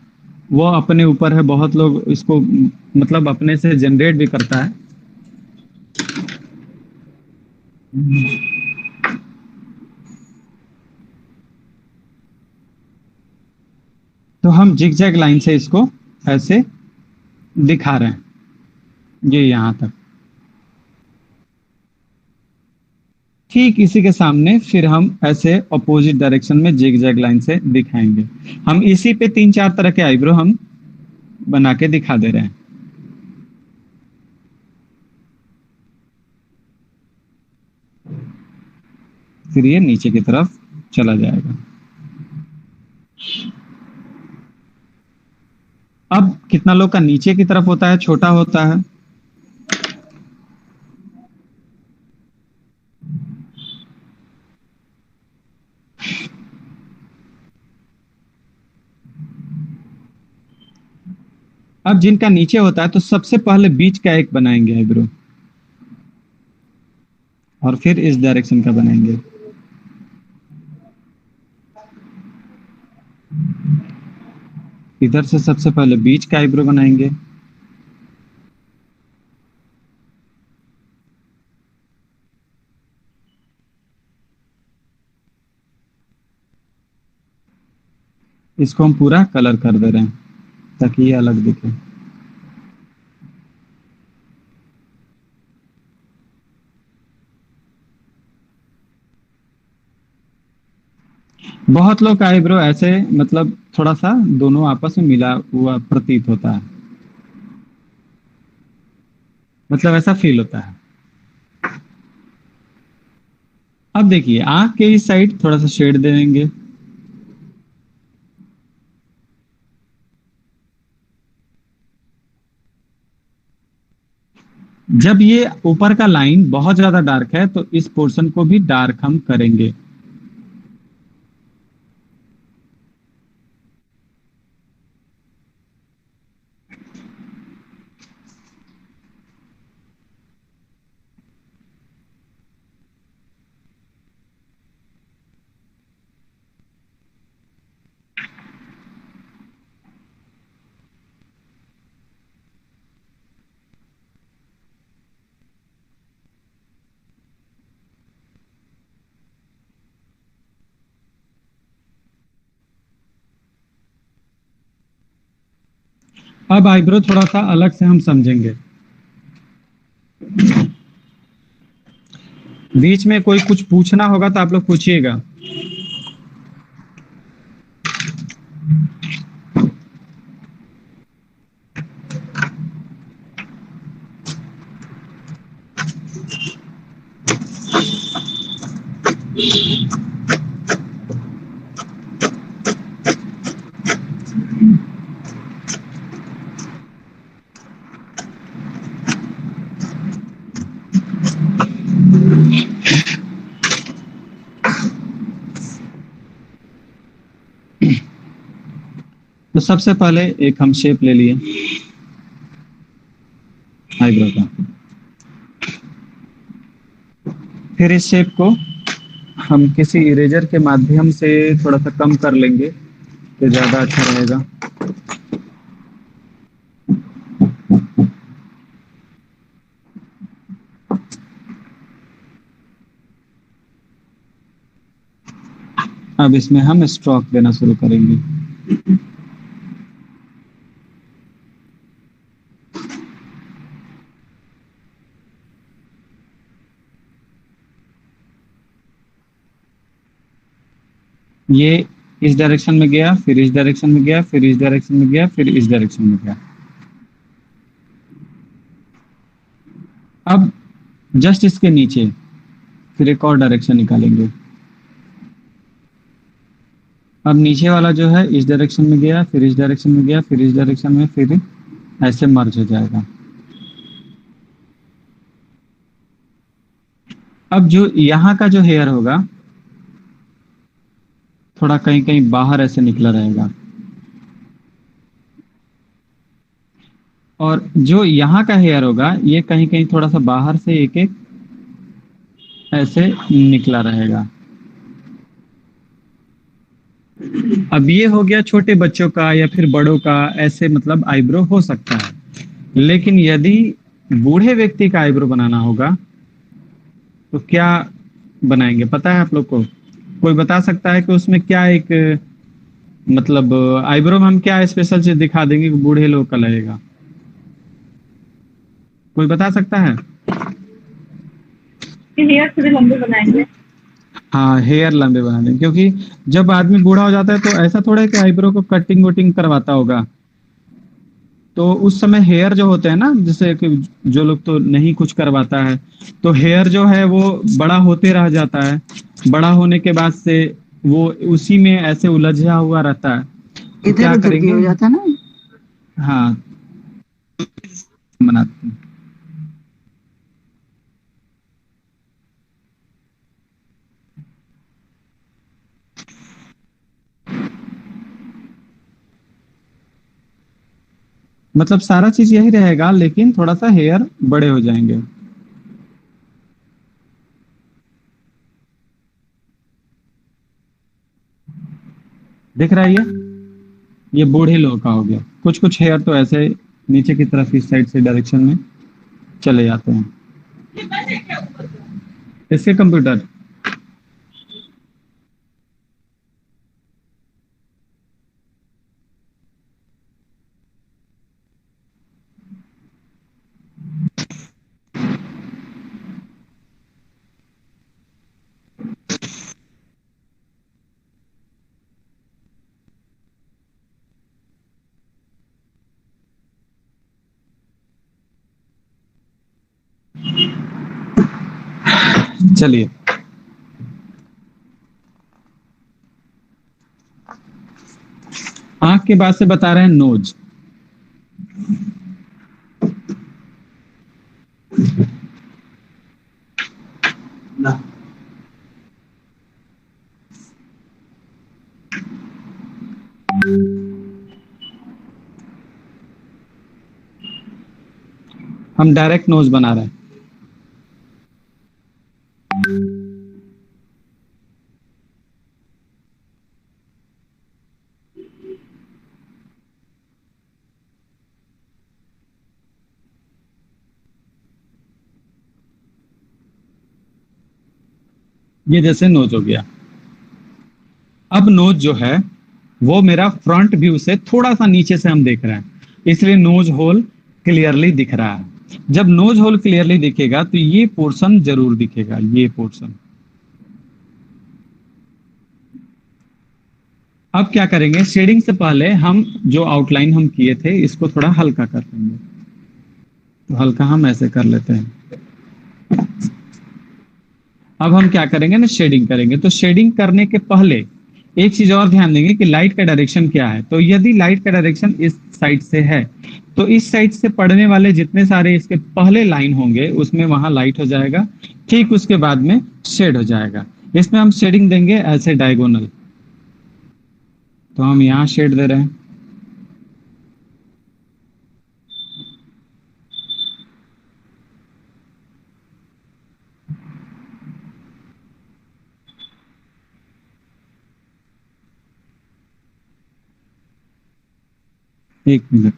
वो अपने ऊपर है, बहुत लोग इसको मतलब अपने से जनरेट भी करता है। तो हम जिगजैग लाइन से इसको ऐसे दिखा रहे हैं, ये यहाँ तक। ठीक इसी के सामने फिर हम ऐसे अपोजिट डायरेक्शन में जिगजैग लाइन से दिखाएंगे। हम इसी पे 3-4 तरह के आईब्रो हम बना के दिखा दे रहे हैं। फिर ये नीचे की तरफ चला जाएगा। अब कितना लोग का नीचे की तरफ होता है, छोटा होता है। अब जिनका नीचे होता है तो सबसे पहले बीच का एक बनाएंगे आईब्रो, और फिर इस डायरेक्शन का बनाएंगे। इधर से सबसे पहले बीच का आईब्रो बनाएंगे। इसको हम पूरा कलर कर दे रहे हैं ताकि ये अलग दिखे। बहुत लोग का आईब्रो ऐसे मतलब थोड़ा सा दोनों आपस में मिला हुआ प्रतीत होता है, मतलब ऐसा फील होता है। अब देखिए आंख के इस साइड थोड़ा सा शेड दे देंगे। जब ये ऊपर का लाइन बहुत ज्यादा डार्क है तो इस पोर्शन को भी डार्क हम करेंगे। अब आईब्रो थोड़ा सा अलग से हम समझेंगे। बीच में कोई कुछ पूछना होगा तो आप लोग पूछिएगा। तो सबसे पहले एक हम शेप ले लिए आईब्रो का। फिर इस शेप को हम किसी इरेजर के माध्यम से थोड़ा सा कम कर लेंगे तो ज्यादा अच्छा रहेगा। अब इसमें हम स्ट्रोक देना शुरू करेंगे। ये इस डायरेक्शन में गया, फिर इस डायरेक्शन में गया, फिर इस डायरेक्शन में गया, फिर इस डायरेक्शन में गया। अब जस्ट इसके नीचे फिर एक और डायरेक्शन निकालेंगे। अब नीचे वाला जो है इस डायरेक्शन में गया, फिर इस डायरेक्शन में गया, फिर इस डायरेक्शन में, फिर ऐसे मर्ज हो जाएगा। अब जो यहाँ का जो हेयर होगा थोड़ा कहीं कहीं बाहर ऐसे निकला रहेगा, और जो यहाँ का हेयर होगा ये कहीं कहीं थोड़ा सा बाहर से एक एक ऐसे निकला रहेगा। अब ये हो गया छोटे बच्चों का या फिर बड़ों का, ऐसे मतलब आईब्रो हो सकता है। लेकिन यदि बूढ़े व्यक्ति का आईब्रो बनाना होगा तो क्या बनाएंगे पता है आप लोग को? कोई बता सकता है कि उसमें क्या एक मतलब आईब्रो में हम क्या स्पेशल चीज दिखा देंगे कि बूढ़े लोग का लगेगा? कोई बता सकता है? हेयर थोड़े लंबे बनाएंगे। हाँ हेयर लंबे बना देंगे, क्योंकि जब आदमी बूढ़ा हो जाता है तो ऐसा थोड़ा है कि आईब्रो को कटिंग वटिंग करवाता होगा। तो उस समय हेयर जो होते हैं ना, जैसे कि जो लोग तो नहीं कुछ करवाता है तो हेयर जो है वो बड़ा होते रह जाता है। बड़ा होने के बाद से वो उसी में ऐसे उलझा हुआ रहता है। तो इधर क्या उधर भी करेंगे? हो जाता ना। हाँ बनाते हैं। मतलब सारा चीज यही रहेगा लेकिन थोड़ा सा हेयर बड़े हो जाएंगे। दिख रहा है ये बूढ़े लोगों का हो गया। कुछ कुछ हेयर तो ऐसे नीचे की तरफ इस साइड से डायरेक्शन में चले जाते हैं। इसके कंप्यूटर चलिए, आंख के बाद से बता रहे हैं नोज। हम डायरेक्ट नोज बना रहे हैं। ये जैसे नोज हो गया। अब नोज जो है वो मेरा फ्रंट व्यू से थोड़ा सा नीचे से हम देख रहे हैं, इसलिए नोज होल क्लियरली दिख रहा है। जब नोज होल क्लियरली दिखेगा तो ये पोर्शन जरूर दिखेगा, ये पोर्शन। अब क्या करेंगे, शेडिंग से पहले हम जो आउटलाइन हम किए थे इसको थोड़ा हल्का कर लेंगे। तो हल्का हम ऐसे कर लेते हैं। अब हम क्या करेंगे ना, शेडिंग करेंगे। तो शेडिंग करने के पहले एक चीज और ध्यान देंगे कि लाइट का डायरेक्शन क्या है। तो यदि लाइट का डायरेक्शन इस साइड से है तो इस साइड से पड़ने वाले जितने सारे इसके पहले लाइन होंगे उसमें वहां लाइट हो जाएगा, ठीक उसके बाद में शेड हो जाएगा। इसमें हम शेडिंग देंगे ऐसे डायगोनल। तो हम यहाँ शेड दे रहे हैं। एक मिनट।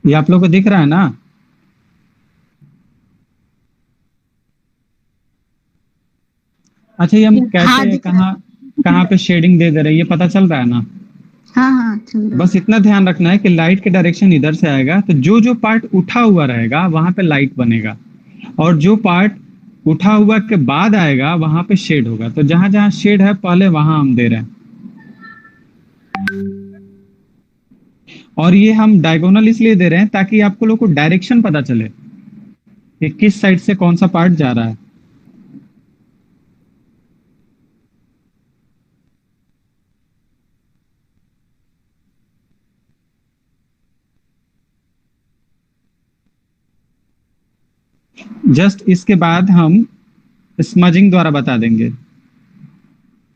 ये आप लोग को दिख रहा है ना? अच्छा, ये हम हाँ कैसे दिख रहा कहाँ है। कहाँ पे शेडिंग दे दे रहे हैं ये पता चल रहा है ना? हाँ हाँ चल रहा बस है। इतना ध्यान रखना है कि लाइट के डायरेक्शन इधर से आएगा तो जो जो पार्ट उठा हुआ रहेगा वहां पे लाइट बनेगा, और जो पार्ट उठा हुआ के बाद आएगा वहां पे शेड होगा। तो जहां जहां शेड है पहले वहां हम दे रहे हैं। और ये हम डायगोनल इसलिए दे रहे हैं ताकि आपको लोग को डायरेक्शन पता चले कि किस साइड से कौन सा पार्ट जा रहा है। जस्ट इसके बाद हम स्मजिंग द्वारा बता देंगे,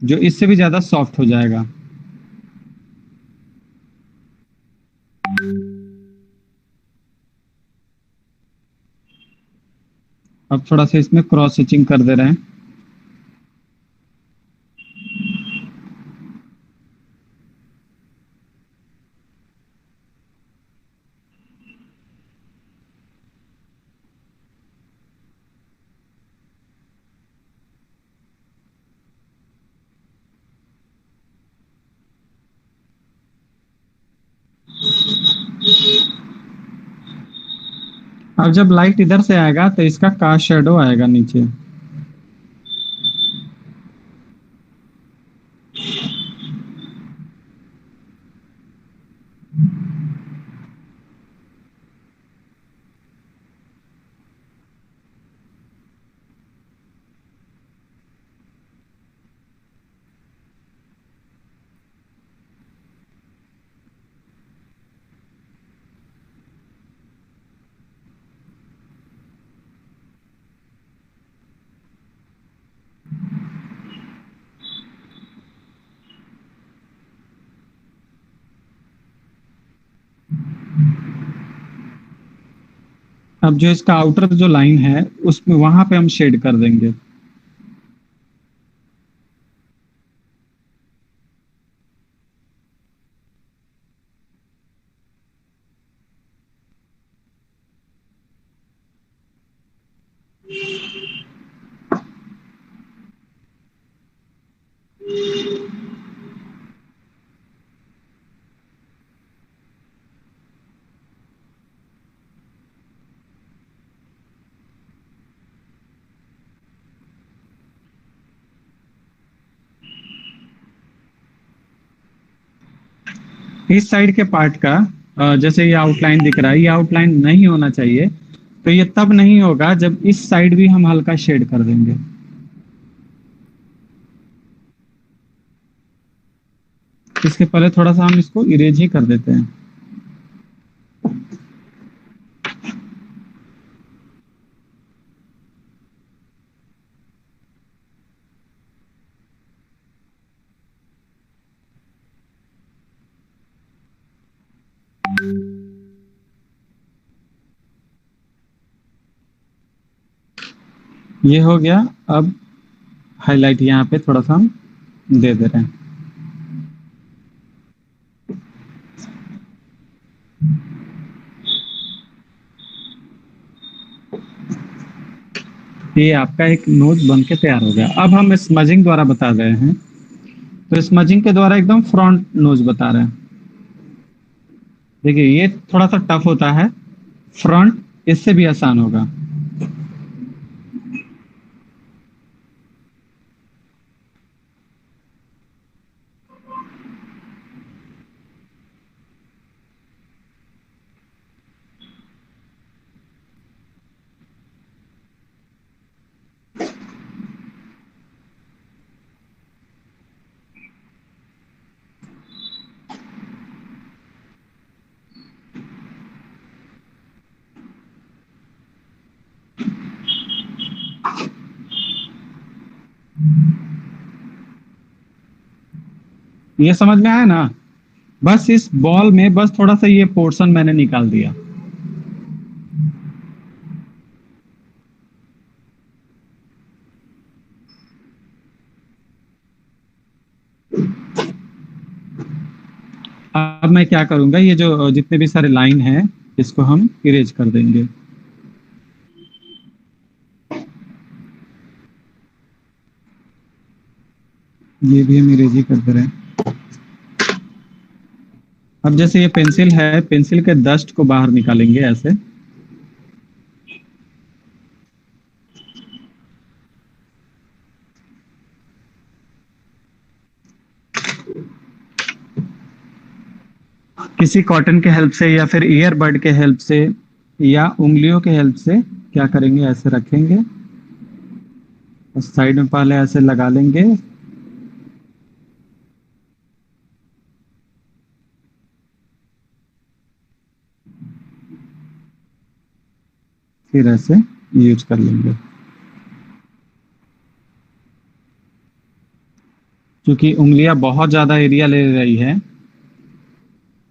जो इससे भी ज्यादा सॉफ्ट हो जाएगा। अब थोड़ा सा इसमें क्रॉस स्टिचिंग कर दे रहे हैं। अब जब लाइट इधर से आएगा तो इसका कास्ट शेडो आएगा नीचे। अब जो इसका आउटर जो लाइन है उसमें वहां पे हम शेड कर देंगे। इस साइड के पार्ट का जैसे ये आउटलाइन दिख रहा है, ये आउटलाइन नहीं होना चाहिए। तो ये तब नहीं होगा जब इस साइड भी हम हल्का शेड कर देंगे। इसके पहले थोड़ा सा हम इसको इरेज ही कर देते हैं। ये हो गया। अब हाईलाइट यहाँ पे थोड़ा सा हम दे दे रहे हैं। ये आपका एक नोज बन के तैयार हो गया। अब हम स्मजिंग द्वारा बता रहे हैं, तो स्मजिंग के द्वारा एकदम फ्रंट नोज बता रहे हैं। देखिए ये थोड़ा सा टफ होता है, फ्रंट इससे भी आसान होगा। ये समझ में आया ना? बस इस बॉल में बस थोड़ा सा ये पोर्शन मैंने निकाल दिया। अब मैं क्या करूंगा, ये जो जितने भी सारे लाइन हैं इसको हम इरेज कर देंगे। ये भी हम इरेज ही कर दे रहे हैं। अब जैसे ये पेंसिल है, पेंसिल के डस्ट को बाहर निकालेंगे ऐसे। किसी कॉटन के हेल्प से या फिर ईयरबड के हेल्प से या उंगलियों के हेल्प से क्या करेंगे, ऐसे रखेंगे और साइड में पहले ऐसे लगा लेंगे। फिर ऐसे यूज कर लेंगे। क्योंकि उंगलियां बहुत ज्यादा एरिया ले रही है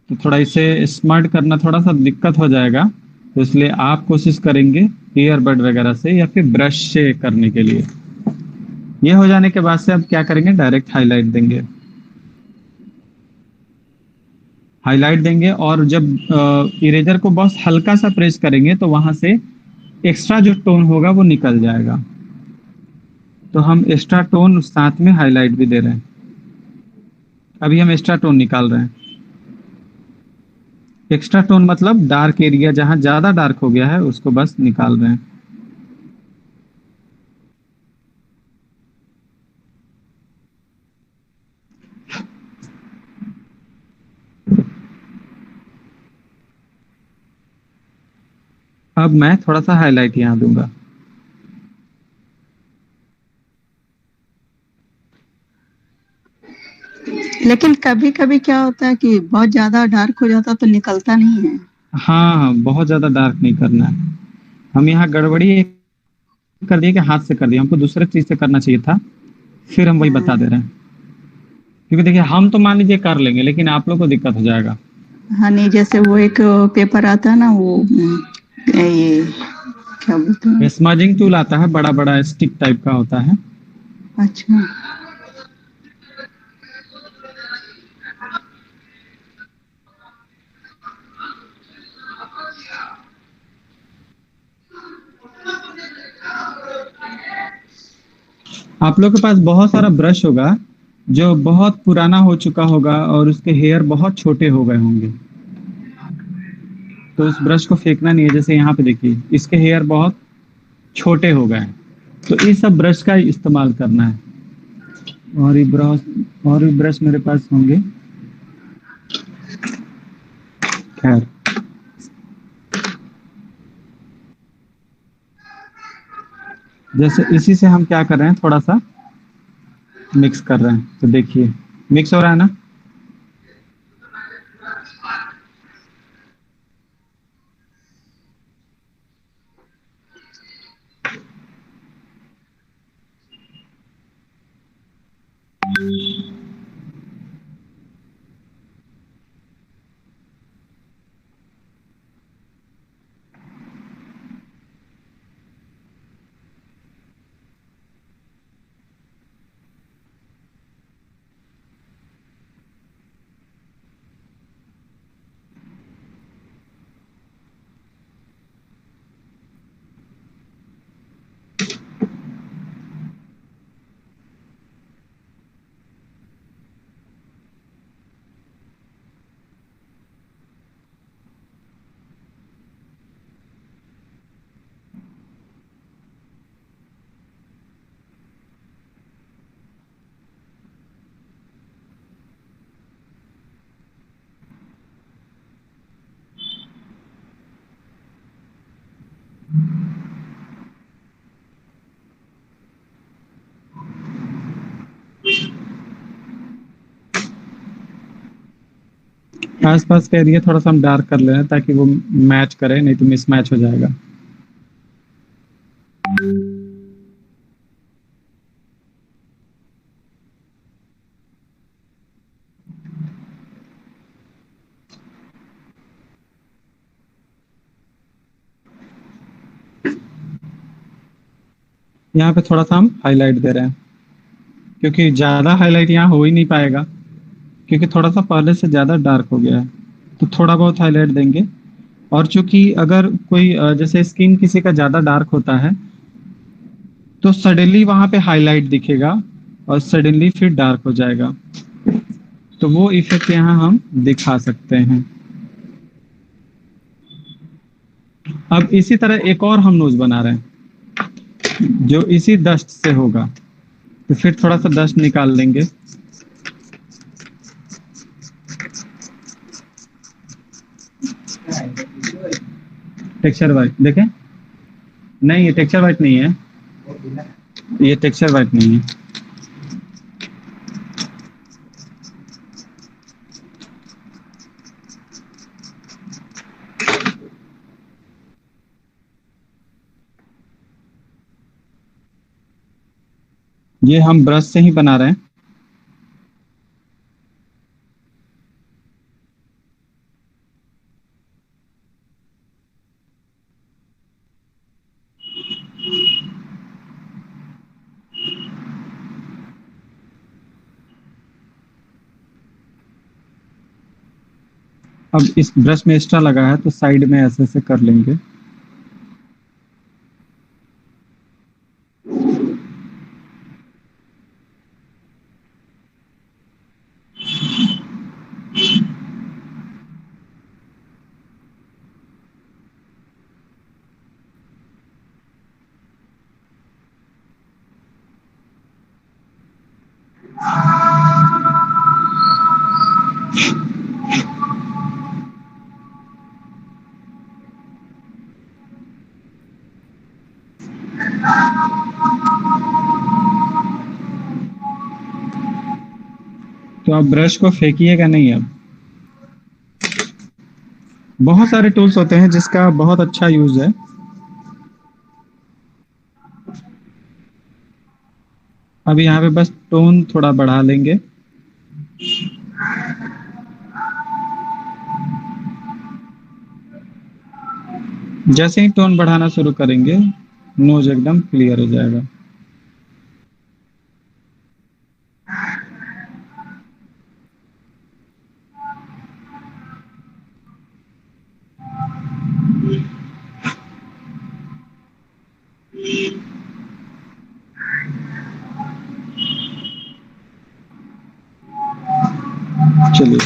तो थोड़ा इसे स्मर्ट करना थोड़ा सा दिक्कत हो जाएगा, तो इसलिए आप कोशिश करेंगे ईयरबड वगैरह से या फिर ब्रश से करने के लिए। ये हो जाने के बाद से अब क्या करेंगे, डायरेक्ट हाईलाइट देंगे। हाईलाइट देंगे और जब इरेजर को बस हल्का सा प्रेस करेंगे तो वहां से एक्स्ट्रा जो टोन होगा वो निकल जाएगा। तो हम एक्स्ट्रा टोन साथ में हाईलाइट भी दे रहे हैं। अभी हम एक्स्ट्रा टोन निकाल रहे हैं। एक्स्ट्रा टोन मतलब डार्क एरिया जहां ज्यादा डार्क हो गया है उसको बस निकाल रहे हैं। अब मैं थोड़ा सा हाईलाइट यहां दूंगा। लेकिन कभी कभी क्या होता है कि बहुत ज्यादा डार्क हो जाता तो निकलता नहीं है। हाँ, बहुत ज्यादा डार्क नहीं करना है। हम यहाँ गड़बड़ी कर दिए कि हाथ से कर दिया, हमको दूसरे चीज से करना चाहिए था, फिर हम वही बता दे रहे हैं। क्योंकि देखिए हम तो मान लीजिए कर लेंगे लेकिन आप लोग को दिक्कत हो जाएगा। हाँ नहीं, जैसे वो एक पेपर आता है ना, वो ये क्या बोलते हैं, स्मजिंग टूल आता है, बड़ा बड़ा स्टिक टाइप का होता है। अच्छा आप लोग के पास बहुत सारा ब्रश होगा जो बहुत पुराना हो चुका होगा और उसके हेयर बहुत छोटे हो गए होंगे, तो उस ब्रश को फेंकना नहीं है। जैसे यहाँ पे देखिए इसके हेयर बहुत छोटे हो गए हैं, तो इस सब ब्रश का इस्तेमाल करना है। और भी ब्रश मेरे पास होंगे। खैर, जैसे इसी से हम क्या कर रहे हैं, थोड़ा सा मिक्स कर रहे हैं, तो देखिए मिक्स हो रहा है ना। आसपास का एरिया थोड़ा सा हम डार्क कर ले रहे हैं ताकि वो मैच करे, नहीं तो मिसमैच हो जाएगा। यहाँ पे थोड़ा सा हम हाईलाइट दे रहे हैं, क्योंकि ज्यादा हाईलाइट यहाँ हो ही नहीं पाएगा, क्योंकि थोड़ा सा पहले से ज्यादा डार्क हो गया है, तो थोड़ा बहुत हाईलाइट देंगे। और चूंकि अगर कोई जैसे स्किन किसी का ज्यादा डार्क होता है, तो सडनली वहां पे हाईलाइट दिखेगा और सडनली फिर डार्क हो जाएगा, तो वो इफेक्ट यहाँ हम दिखा सकते हैं। अब इसी तरह एक और हम नोज बना रहे हैं जो इसी डस्ट से होगा, तो फिर थोड़ा सा डस्ट निकाल देंगे। टेक्सचर वाइट देखें, नहीं ये टेक्सचर वाइट नहीं है, ये टेक्सचर वाइट नहीं है। ये हम ब्रश से ही बना रहे हैं। अब इस ब्रश में एक्स्ट्रा लगा है तो साइड में ऐसे ऐसे कर लेंगे। तो आप ब्रश को फेंकिएगा नहीं। अब बहुत सारे टूल्स होते हैं जिसका बहुत अच्छा यूज है। अब यहाँ पे बस टोन थोड़ा बढ़ा लेंगे। जैसे ही टोन बढ़ाना शुरू करेंगे, नोज एकदम क्लियर हो जाएगा। चलिए,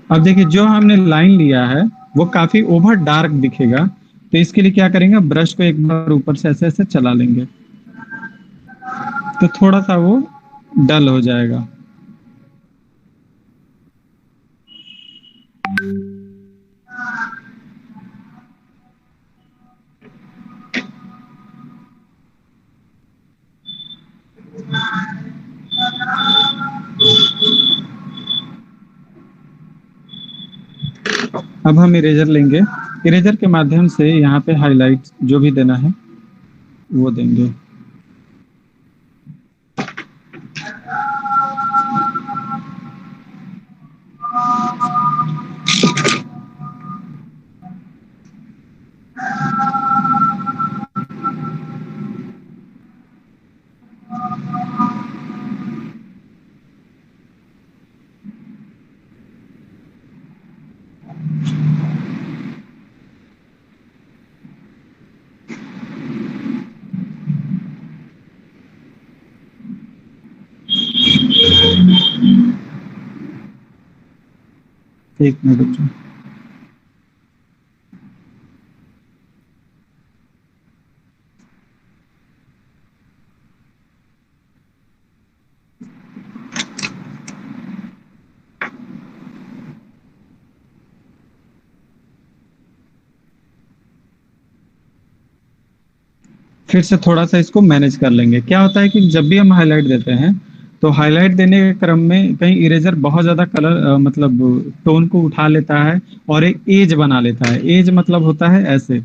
अब देखिए जो हमने लाइन लिया है वो काफी ओवर डार्क दिखेगा, तो इसके लिए क्या करेंगे, ब्रश को एक बार ऊपर से ऐसे ऐसे चला लेंगे, तो थोड़ा सा वो डल हो जाएगा। अब हम इरेजर लेंगे, इरेजर के माध्यम से यहाँ पे हाईलाइट जो भी देना है वो देंगे। एक मिनट बच्चों। फिर से थोड़ा सा इसको मैनेज कर लेंगे। क्या होता है कि जब भी हम हाईलाइट देते हैं तो हाईलाइट देने के क्रम में कहीं इरेजर बहुत ज्यादा कलर मतलब टोन को उठा लेता है और एक एज बना लेता है। एज मतलब होता है ऐसे,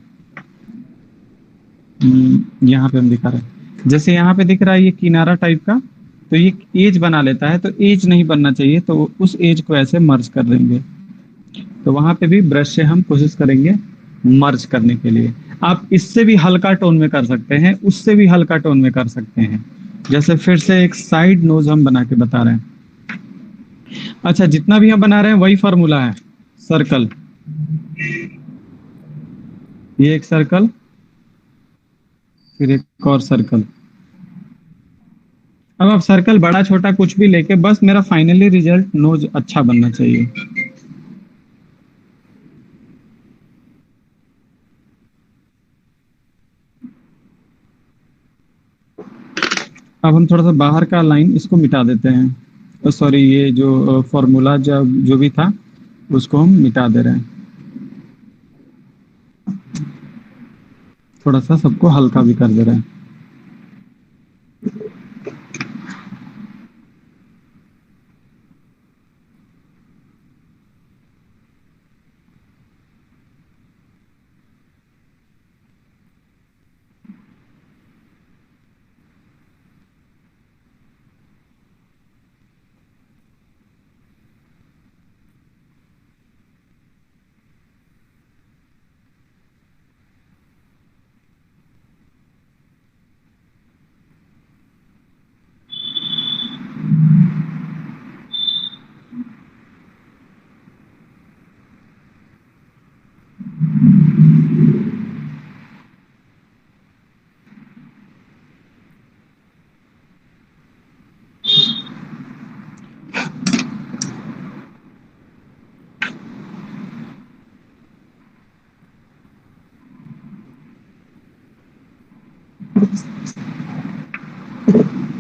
यहाँ पे हम दिखा रहे हैं, जैसे यहाँ पे दिख रहा है ये किनारा टाइप का, तो ये एज बना लेता है, तो एज नहीं बनना चाहिए, तो उस एज को ऐसे मर्ज कर देंगे। तो वहां पे भी ब्रश से हम कोशिश करेंगे मर्ज करने के लिए। आप इससे भी हल्का टोन में कर सकते हैं, उससे भी हल्का टोन में कर सकते हैं। जैसे फिर से एक साइड नोज हम बना के बता रहे हैं। अच्छा, जितना भी हम बना रहे हैं वही फॉर्मूला है। सर्कल, ये एक सर्कल, फिर एक और सर्कल। अब आप सर्कल बड़ा छोटा कुछ भी लेके, बस मेरा फाइनली रिजल्ट नोज अच्छा बनना चाहिए। अब हम थोड़ा सा बाहर का लाइन इसको मिटा देते हैं, सॉरी ये जो फॉर्मूला जो भी था उसको हम मिटा दे रहे हैं। थोड़ा सा सबको हल्का भी कर दे रहे हैं।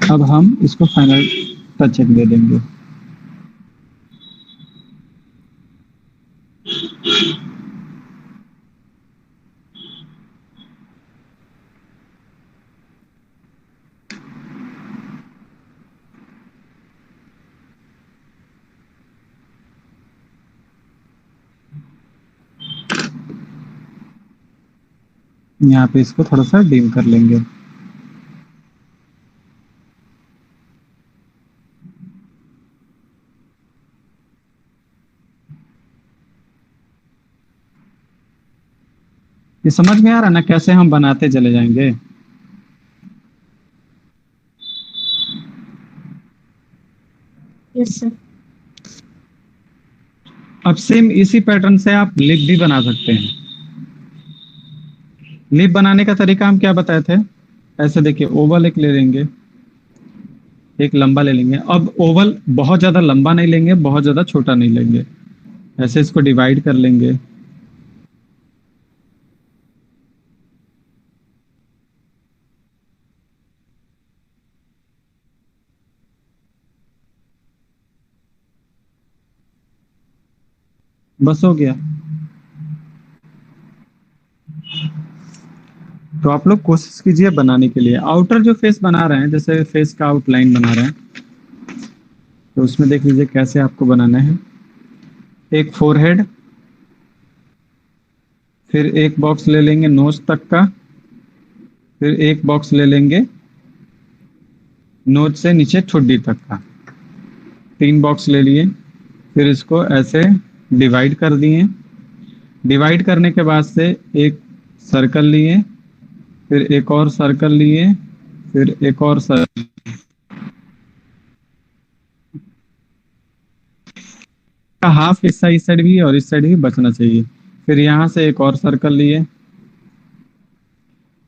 अब हम इसको फाइनल टच दे देंगे। यहाँ पे इसको थोड़ा सा डिम कर लेंगे। ये समझ में आ रहा ना कैसे हम बनाते चले जाएंगे। Yes sir. अब सेम इसी पैटर्न से आप लिप भी बना सकते हैं। लिप बनाने का तरीका हम क्या बताए थे, ऐसे देखिए, ओवल एक ले लेंगे, एक लंबा ले लेंगे। अब ओवल बहुत ज्यादा लंबा नहीं लेंगे, बहुत ज्यादा छोटा नहीं लेंगे, ऐसे इसको डिवाइड कर लेंगे। बस हो गया। तो आप लोग कोशिश कीजिए बनाने के लिए। आउटर जो फेस बना रहे हैं, जैसे फेस का आउटलाइन बना रहे हैं, तो उसमें देख लीजिए कैसे आपको बनाना है। एक फोरहेड, फिर एक बॉक्स ले लेंगे नोज तक का, फिर एक बॉक्स ले लेंगे नोज से नीचे ठुड्डी तक का। 3 बॉक्स ले लिए। फिर इसको ऐसे डिवाइड कर दिए। डिवाइड करने के बाद से एक सर्कल लिए, फिर एक और सर्कल लिए, फिर एक और सर्कल का हाफ हिस्सा इस साइड भी और इस साइड भी बचना चाहिए। फिर यहाँ से एक और सर्कल लिए,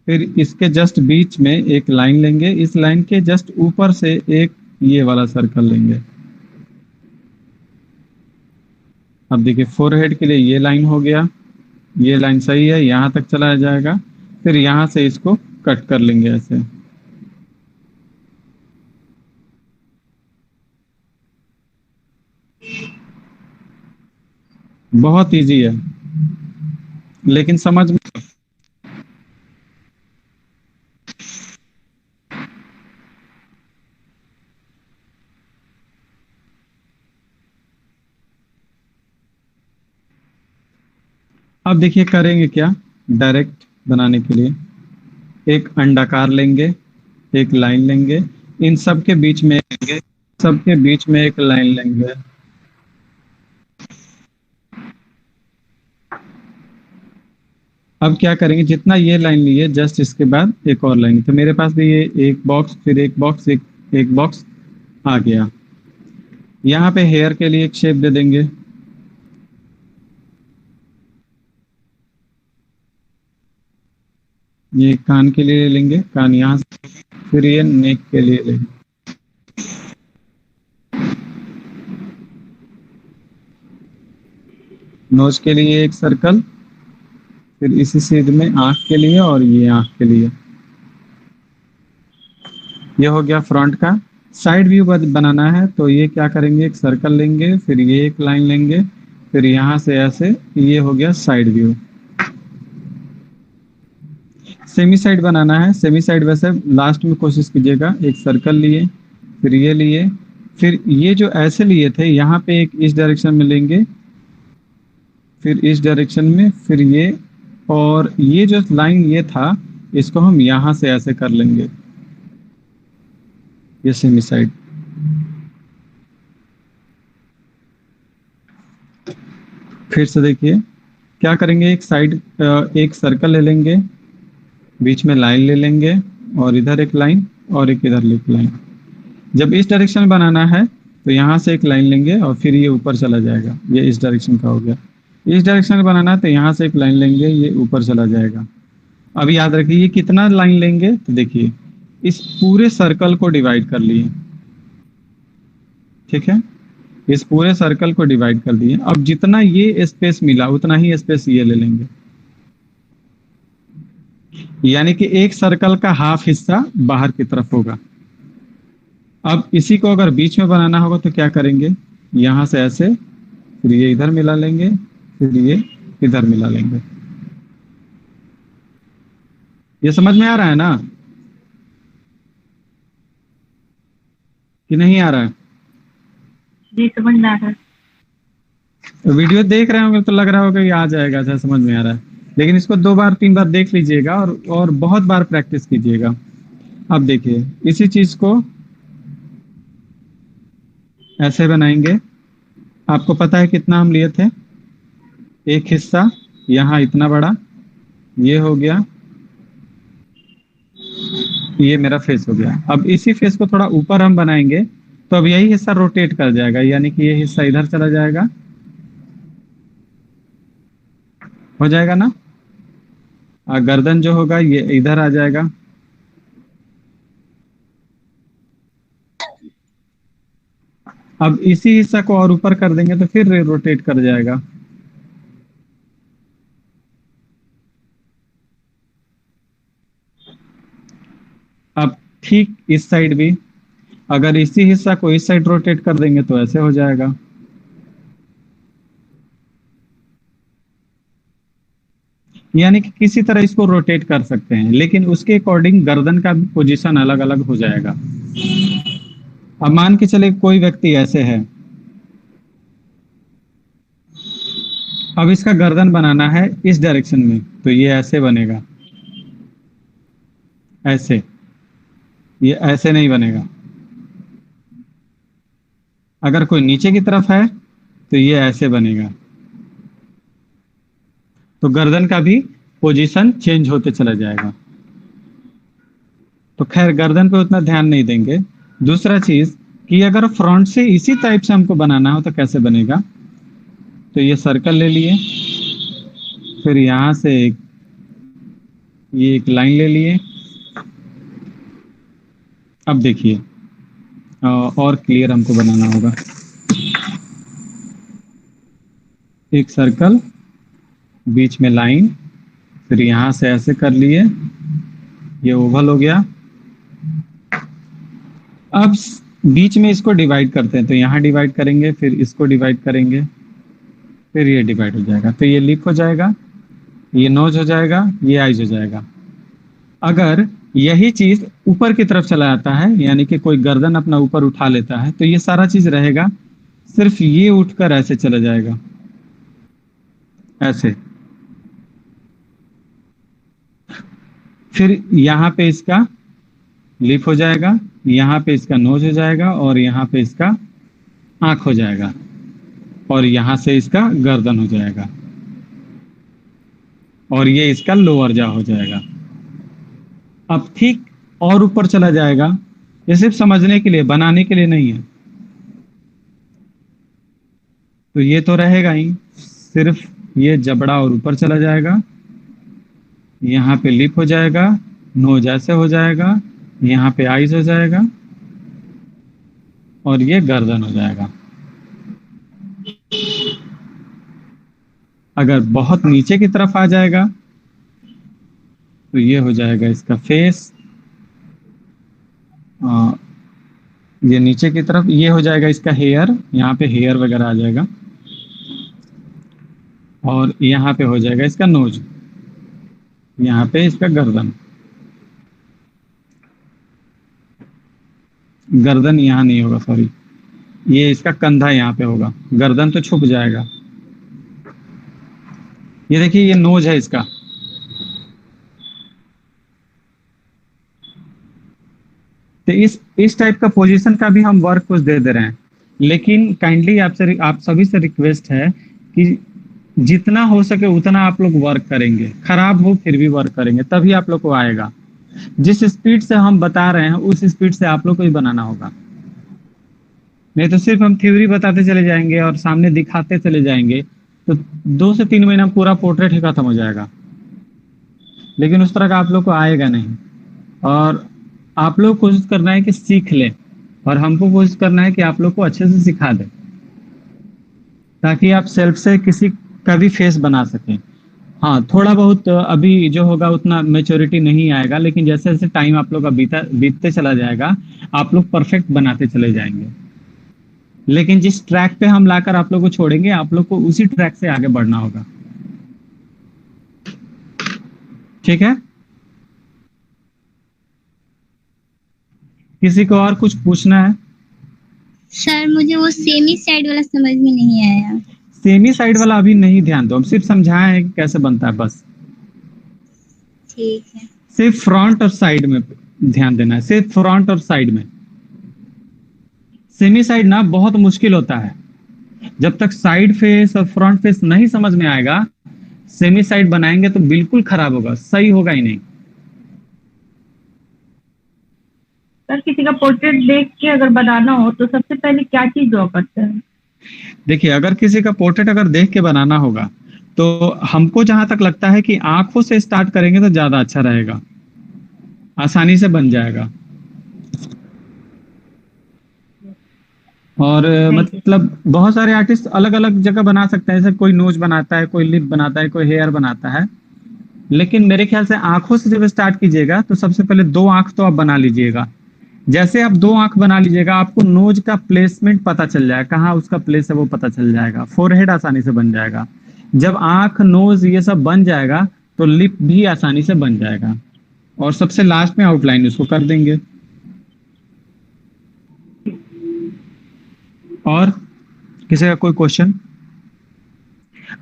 फिर इसके जस्ट बीच में एक लाइन लेंगे, इस लाइन के जस्ट ऊपर से एक ये वाला सर्कल लेंगे। अब देखिए फोरहेड के लिए ये लाइन हो गया, ये लाइन सही है, यहाँ तक चला जाएगा। फिर यहाँ से इसको कट कर लेंगे ऐसे। बहुत इजी है लेकिन समझ में अब देखिए करेंगे क्या। डायरेक्ट बनाने के लिए एक अंडाकार लेंगे, एक लाइन लेंगे, इन सब के बीच में एक लाइन लेंगे। अब क्या करेंगे, जितना ये लाइन लिए जस्ट इसके बाद एक और लाइन। तो मेरे पास भी ये एक बॉक्स, फिर एक बॉक्स, एक बॉक्स आ गया। यहाँ पे हेयर के लिए एक शेप दे देंगे। ये कान के लिए लेंगे, कान यहाँ से, फिर ये नेक के लिए लेंगे। नोज के लिए एक सर्कल, फिर इसी सीध में आंख के लिए और ये आंख के लिए। ये हो गया फ्रंट का। साइड व्यू बनाना है तो ये क्या करेंगे, एक सर्कल लेंगे, फिर ये एक लाइन लेंगे, फिर यहाँ से ऐसे, ये हो गया साइड व्यू। सेमी साइड बनाना है। सेमी साइड वैसे लास्ट में कोशिश कीजिएगा। एक सर्कल लिए, फिर ये लिए, फिर ये जो ऐसे लिए थे यहाँ पे एक इस डायरेक्शन में लेंगे, फिर इस डायरेक्शन में, फिर ये, और ये जो लाइन ये था इसको हम यहाँ से ऐसे कर लेंगे, ये सेमी साइड। फिर से देखिए क्या करेंगे, एक साइड एक सर्कल ले लेंगे, बीच में लाइन ले लेंगे, और इधर एक लाइन और एक इधर एक लाइन। जब इस डायरेक्शन में बनाना है तो यहाँ से एक लाइन लेंगे और फिर ये ऊपर चला जाएगा, ये इस डायरेक्शन का हो गया। इस डायरेक्शन में बनाना है तो यहाँ से एक लाइन लेंगे, ये ऊपर चला जाएगा। अब याद रखिए ये कितना लाइन लेंगे, तो देखिए इस पूरे सर्कल को डिवाइड कर लिए, ठीक है, इस पूरे सर्कल को डिवाइड कर दिए। अब जितना ये स्पेस मिला उतना ही स्पेस ये ले लेंगे, यानी कि एक सर्कल का हाफ हिस्सा बाहर की तरफ होगा। अब इसी को अगर बीच में बनाना होगा तो क्या करेंगे, यहां से ऐसे, फिर ये इधर मिला लेंगे, फिर ये इधर मिला लेंगे। ये समझ में आ रहा है ना कि नहीं आ रहा है? जी समझ में आ रहा है। वीडियो देख रहे होंगे तो लग रहा होगा कि आ जाएगा, अच्छा समझ में आ रहा है, लेकिन इसको 2 बार 3 बार देख लीजिएगा और बहुत बार प्रैक्टिस कीजिएगा। अब देखिए इसी चीज को ऐसे बनाएंगे। आपको पता है कितना हम लिए थे, एक हिस्सा यहाँ इतना बड़ा, ये हो गया, ये मेरा फेस हो गया। अब इसी फेस को थोड़ा ऊपर हम बनाएंगे तो अब यही हिस्सा रोटेट कर जाएगा, यानी कि ये हिस्सा इधर चला जाएगा, हो जाएगा ना। गर्दन जो होगा ये इधर आ जाएगा। अब इसी हिस्सा को और ऊपर कर देंगे तो फिर रोटेट कर जाएगा। अब ठीक इस साइड भी अगर इसी हिस्सा को इस साइड रोटेट कर देंगे तो ऐसे हो जाएगा। यानी कि किसी तरह इसको रोटेट कर सकते हैं, लेकिन उसके अकॉर्डिंग गर्दन का पोजीशन अलग अलग हो जाएगा। अब मान के चले कोई व्यक्ति ऐसे है, अब इसका गर्दन बनाना है इस डायरेक्शन में, तो ये ऐसे बनेगा, ऐसे, ये ऐसे नहीं बनेगा। अगर कोई नीचे की तरफ है तो ये ऐसे बनेगा। तो गर्दन का भी पोजीशन चेंज होते चला जाएगा। तो खैर गर्दन पे उतना ध्यान नहीं देंगे। दूसरा चीज कि अगर फ्रंट से इसी टाइप से हमको बनाना हो तो कैसे बनेगा। तो ये सर्कल ले लिए, फिर यहां से ये एक लाइन ले लिए। अब देखिए और क्लियर हमको बनाना होगा। एक सर्कल, बीच में लाइन, फिर यहां से ऐसे कर लिए, ये ओवल हो गया। अब बीच में इसको डिवाइड करते हैं, तो यहाँ डिवाइड करेंगे, फिर इसको डिवाइड करेंगे, फिर ये डिवाइड हो जाएगा। तो ये लिप हो जाएगा, ये नोज हो जाएगा, ये आइज हो जाएगा। अगर यही चीज ऊपर की तरफ चला जाता है, यानी कि कोई गर्दन अपना ऊपर उठा लेता है, तो ये सारा चीज रहेगा, सिर्फ ये उठकर ऐसे चला जाएगा, ऐसे। फिर यहाँ पे इसका लिप हो जाएगा, यहाँ पे इसका नोज हो जाएगा, और यहाँ पे इसका आंख हो जाएगा, और यहाँ से इसका गर्दन हो जाएगा, और ये इसका लोअर जा हो जाएगा। अब ठीक और ऊपर चला जाएगा, ये सिर्फ समझने के लिए, बनाने के लिए नहीं है। तो ये तो रहेगा ही, सिर्फ ये जबड़ा और ऊपर चला जाएगा, यहाँ पे लिप हो जाएगा, नोज ऐसे हो जाएगा, यहाँ पे आइज हो जाएगा, और ये गर्दन हो जाएगा। अगर बहुत नीचे की तरफ आ जाएगा तो ये हो जाएगा इसका फेस, ये नीचे की तरफ ये हो जाएगा इसका हेयर, यहाँ पे हेयर वगैरह आ जाएगा, और यहाँ पे हो जाएगा इसका नोज, यहाँ पे इसका गर्दन। गर्दन यहाँ नहीं होगा, सॉरी, ये इसका कंधा यहाँ पे होगा, गर्दन तो छुप जाएगा। ये देखिए ये नोज है इसका। तो इस टाइप का पोजीशन का भी हम वर्क कुछ दे रहे हैं, लेकिन काइंडली आप सभी से रिक्वेस्ट है कि जितना हो सके उतना आप लोग वर्क करेंगे, खराब हो फिर भी वर्क करेंगे, तभी आप लोग को आएगा। जिस स्पीड से हम बता रहे हैं उस स्पीड से आप लोग को ही बनाना होगा, नहीं तो सिर्फ हम थ्योरी बताते चले जाएंगे और सामने दिखाते चले जाएंगे, तो 2 से 3 महीना पूरा पोर्ट्रेट ही खत्म हो जाएगा। लेकिन उस तरह का आप लोग को आएगा नहीं, और आप लोग कोशिश करना है कि सीख ले, और हमको कोशिश करना है कि आप लोग को अच्छे से सिखा दे, ताकि आप सेल्फ से किसी का भी फेस बना सकें। हाँ, थोड़ा बहुत अभी जो होगा उतना मैच्योरिटी नहीं आएगा, लेकिन जैसे जैसे टाइम आप लोग का बीतते चला जाएगा आप लोग परफेक्ट बनाते चले जाएंगे। लेकिन जिस ट्रैक पे हम लाकर आप लोग को छोड़ेंगे, आप लोग को उसी ट्रैक से आगे बढ़ना होगा। ठीक है, किसी को और कुछ पूछना है? सर मुझे वो सेमी साइड वाला समझ में नहीं आया। सेमी साइड वाला अभी नहीं ध्यान दो, हम सिर्फ समझाए हैं कि कैसे बनता है बस। ठीक है, सिर्फ फ्रंट और साइड में ध्यान देना है, सिर्फ फ्रंट और साइड में। सेमी साइड ना बहुत मुश्किल होता है, जब तक साइड फेस और फ्रंट फेस नहीं समझ में आएगा, सेमी साइड बनाएंगे तो बिल्कुल खराब होगा, सही होगा ही नहीं। सर किसी का पोर्ट्रेट देख के अगर बनाना हो तो सबसे पहले क्या चीज ड्रॉ करते हैं? देखिए, अगर किसी का पोर्ट्रेट अगर देख के बनाना होगा तो हमको जहां तक लगता है कि आंखों से स्टार्ट करेंगे तो ज्यादा अच्छा रहेगा, आसानी से बन जाएगा। और मतलब बहुत सारे आर्टिस्ट अलग अलग जगह बना सकते हैं, जैसे कोई नोज बनाता है, कोई लिप बनाता है, कोई हेयर बनाता है, लेकिन मेरे ख्याल से आंखों से जब स्टार्ट कीजिएगा तो सबसे पहले 2 आंख तो आप बना लीजिएगा। जैसे आप 2 आंख बना लीजिएगा, आपको नोज का प्लेसमेंट पता चल जाएगा, कहाँ उसका प्लेस है वो पता चल जाएगा, फोरहेड आसानी से बन जाएगा। जब आंख, नोज ये सब बन जाएगा तो लिप भी आसानी से बन जाएगा, और सबसे लास्ट में आउटलाइन उसको कर देंगे। और किसी का कोई क्वेश्चन?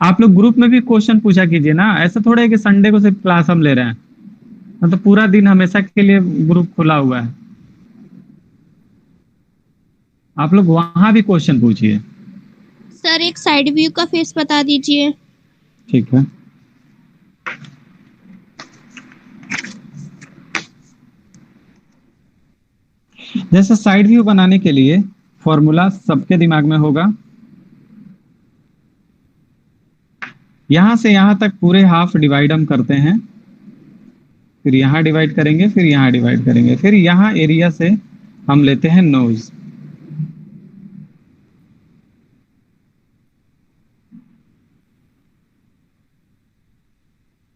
आप लोग ग्रुप में भी क्वेश्चन पूछा कीजिए ना, ऐसा थोड़ा है कि संडे को सिर्फ क्लास हम ले रहे हैं, मतलब पूरा दिन हमेशा के लिए ग्रुप खुला हुआ है। आप लोग वहां भी क्वेश्चन पूछिए। सर एक साइड व्यू का फेस बता दीजिए। ठीक है, जैसे साइड व्यू बनाने के लिए फॉर्मूला सबके दिमाग में होगा, यहां से यहां तक पूरे हाफ डिवाइड हम करते हैं, फिर यहां डिवाइड करेंगे, फिर यहां डिवाइड करेंगे, फिर यहां एरिया से हम लेते हैं नोज,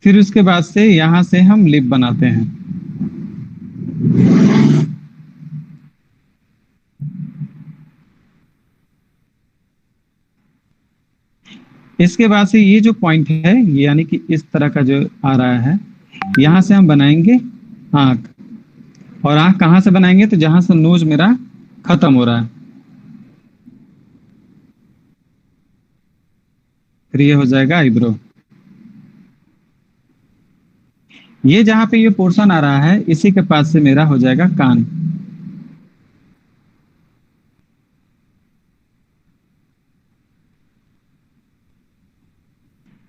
फिर उसके बाद से यहां से हम लिप बनाते हैं। इसके बाद से ये जो पॉइंट है, यानी कि इस तरह का जो आ रहा है, यहां से हम बनाएंगे आंख, और आंख कहां से बनाएंगे, तो जहां से नोज मेरा खत्म हो रहा है, फिर ये हो जाएगा आईब्रो। ये जहां पे ये पोर्शन आ रहा है, इसी के पास से मेरा हो जाएगा कान।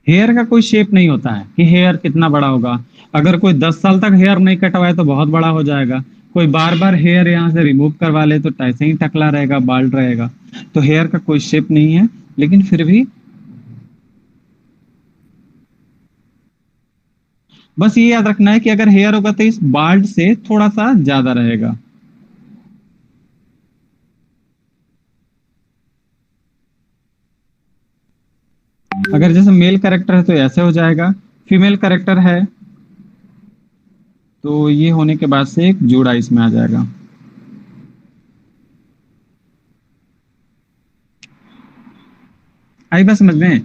हेयर का कोई शेप नहीं होता है कि हेयर कितना बड़ा होगा। अगर कोई 10 साल तक हेयर नहीं कटवाए तो बहुत बड़ा हो जाएगा, कोई बार बार हेयर यहाँ से रिमूव करवा ले तो ऐसे ही टकला रहेगा, बाल्ड रहेगा। तो हेयर का कोई शेप नहीं है, लेकिन फिर भी बस ये याद रखना है कि अगर हेयर होगा तो इस बाल्ड से थोड़ा सा ज्यादा रहेगा। अगर जैसे मेल कैरेक्टर है तो ऐसे हो जाएगा, फीमेल कैरेक्टर है तो ये होने के बाद से एक जोड़ा इसमें आ जाएगा। आई बात समझ में?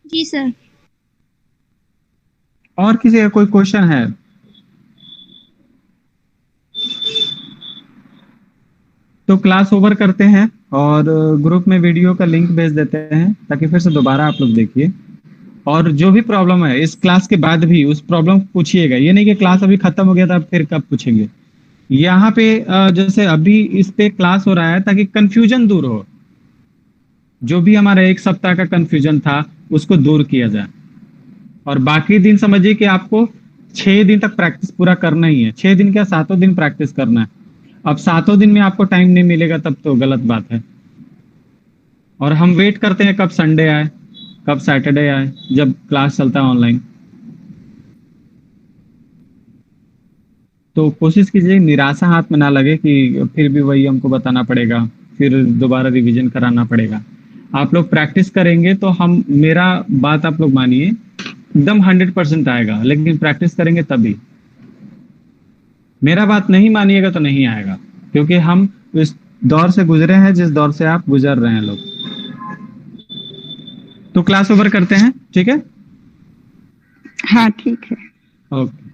जी सर। और किसी का कोई क्वेश्चन है? तो क्लास ओवर करते हैं और ग्रुप में वीडियो का लिंक भेज देते हैं ताकि फिर से दोबारा आप लोग देखिए। और जो भी प्रॉब्लम है इस क्लास के बाद भी उस प्रॉब्लम को पूछिएगा, ये नहीं कि क्लास अभी खत्म हो गया था फिर कब पूछेंगे। यहाँ पे जैसे अभी इस पे क्लास हो रहा है ताकि कंफ्यूजन दूर हो, जो भी हमारा एक सप्ताह का कंफ्यूजन था उसको दूर किया जाए। और बाकी दिन समझिए कि आपको 6 दिन तक प्रैक्टिस पूरा करना ही है। 6 दिन क्या, 7 दिन प्रैक्टिस करना है। अब 7 दिन में आपको टाइम नहीं मिलेगा तब तो गलत बात है। और हम वेट करते हैं कब संडे आए, कब सैटरडे आए, जब क्लास चलता है ऑनलाइन। तो कोशिश कीजिए निराशा हाथ में ना लगे कि फिर भी वही हमको बताना पड़ेगा, फिर दोबारा रिवीजन कराना पड़ेगा। आप लोग प्रैक्टिस करेंगे तो हम, मेरा बात आप लोग मानिए, एकदम 100% आएगा, लेकिन प्रैक्टिस करेंगे तभी। मेरा बात नहीं मानिएगा तो नहीं आएगा, क्योंकि हम इस दौर से गुजरे हैं जिस दौर से आप गुजर रहे हैं लोग। तो क्लास ओवर करते हैं, ठीक है? हाँ ठीक है। ओके।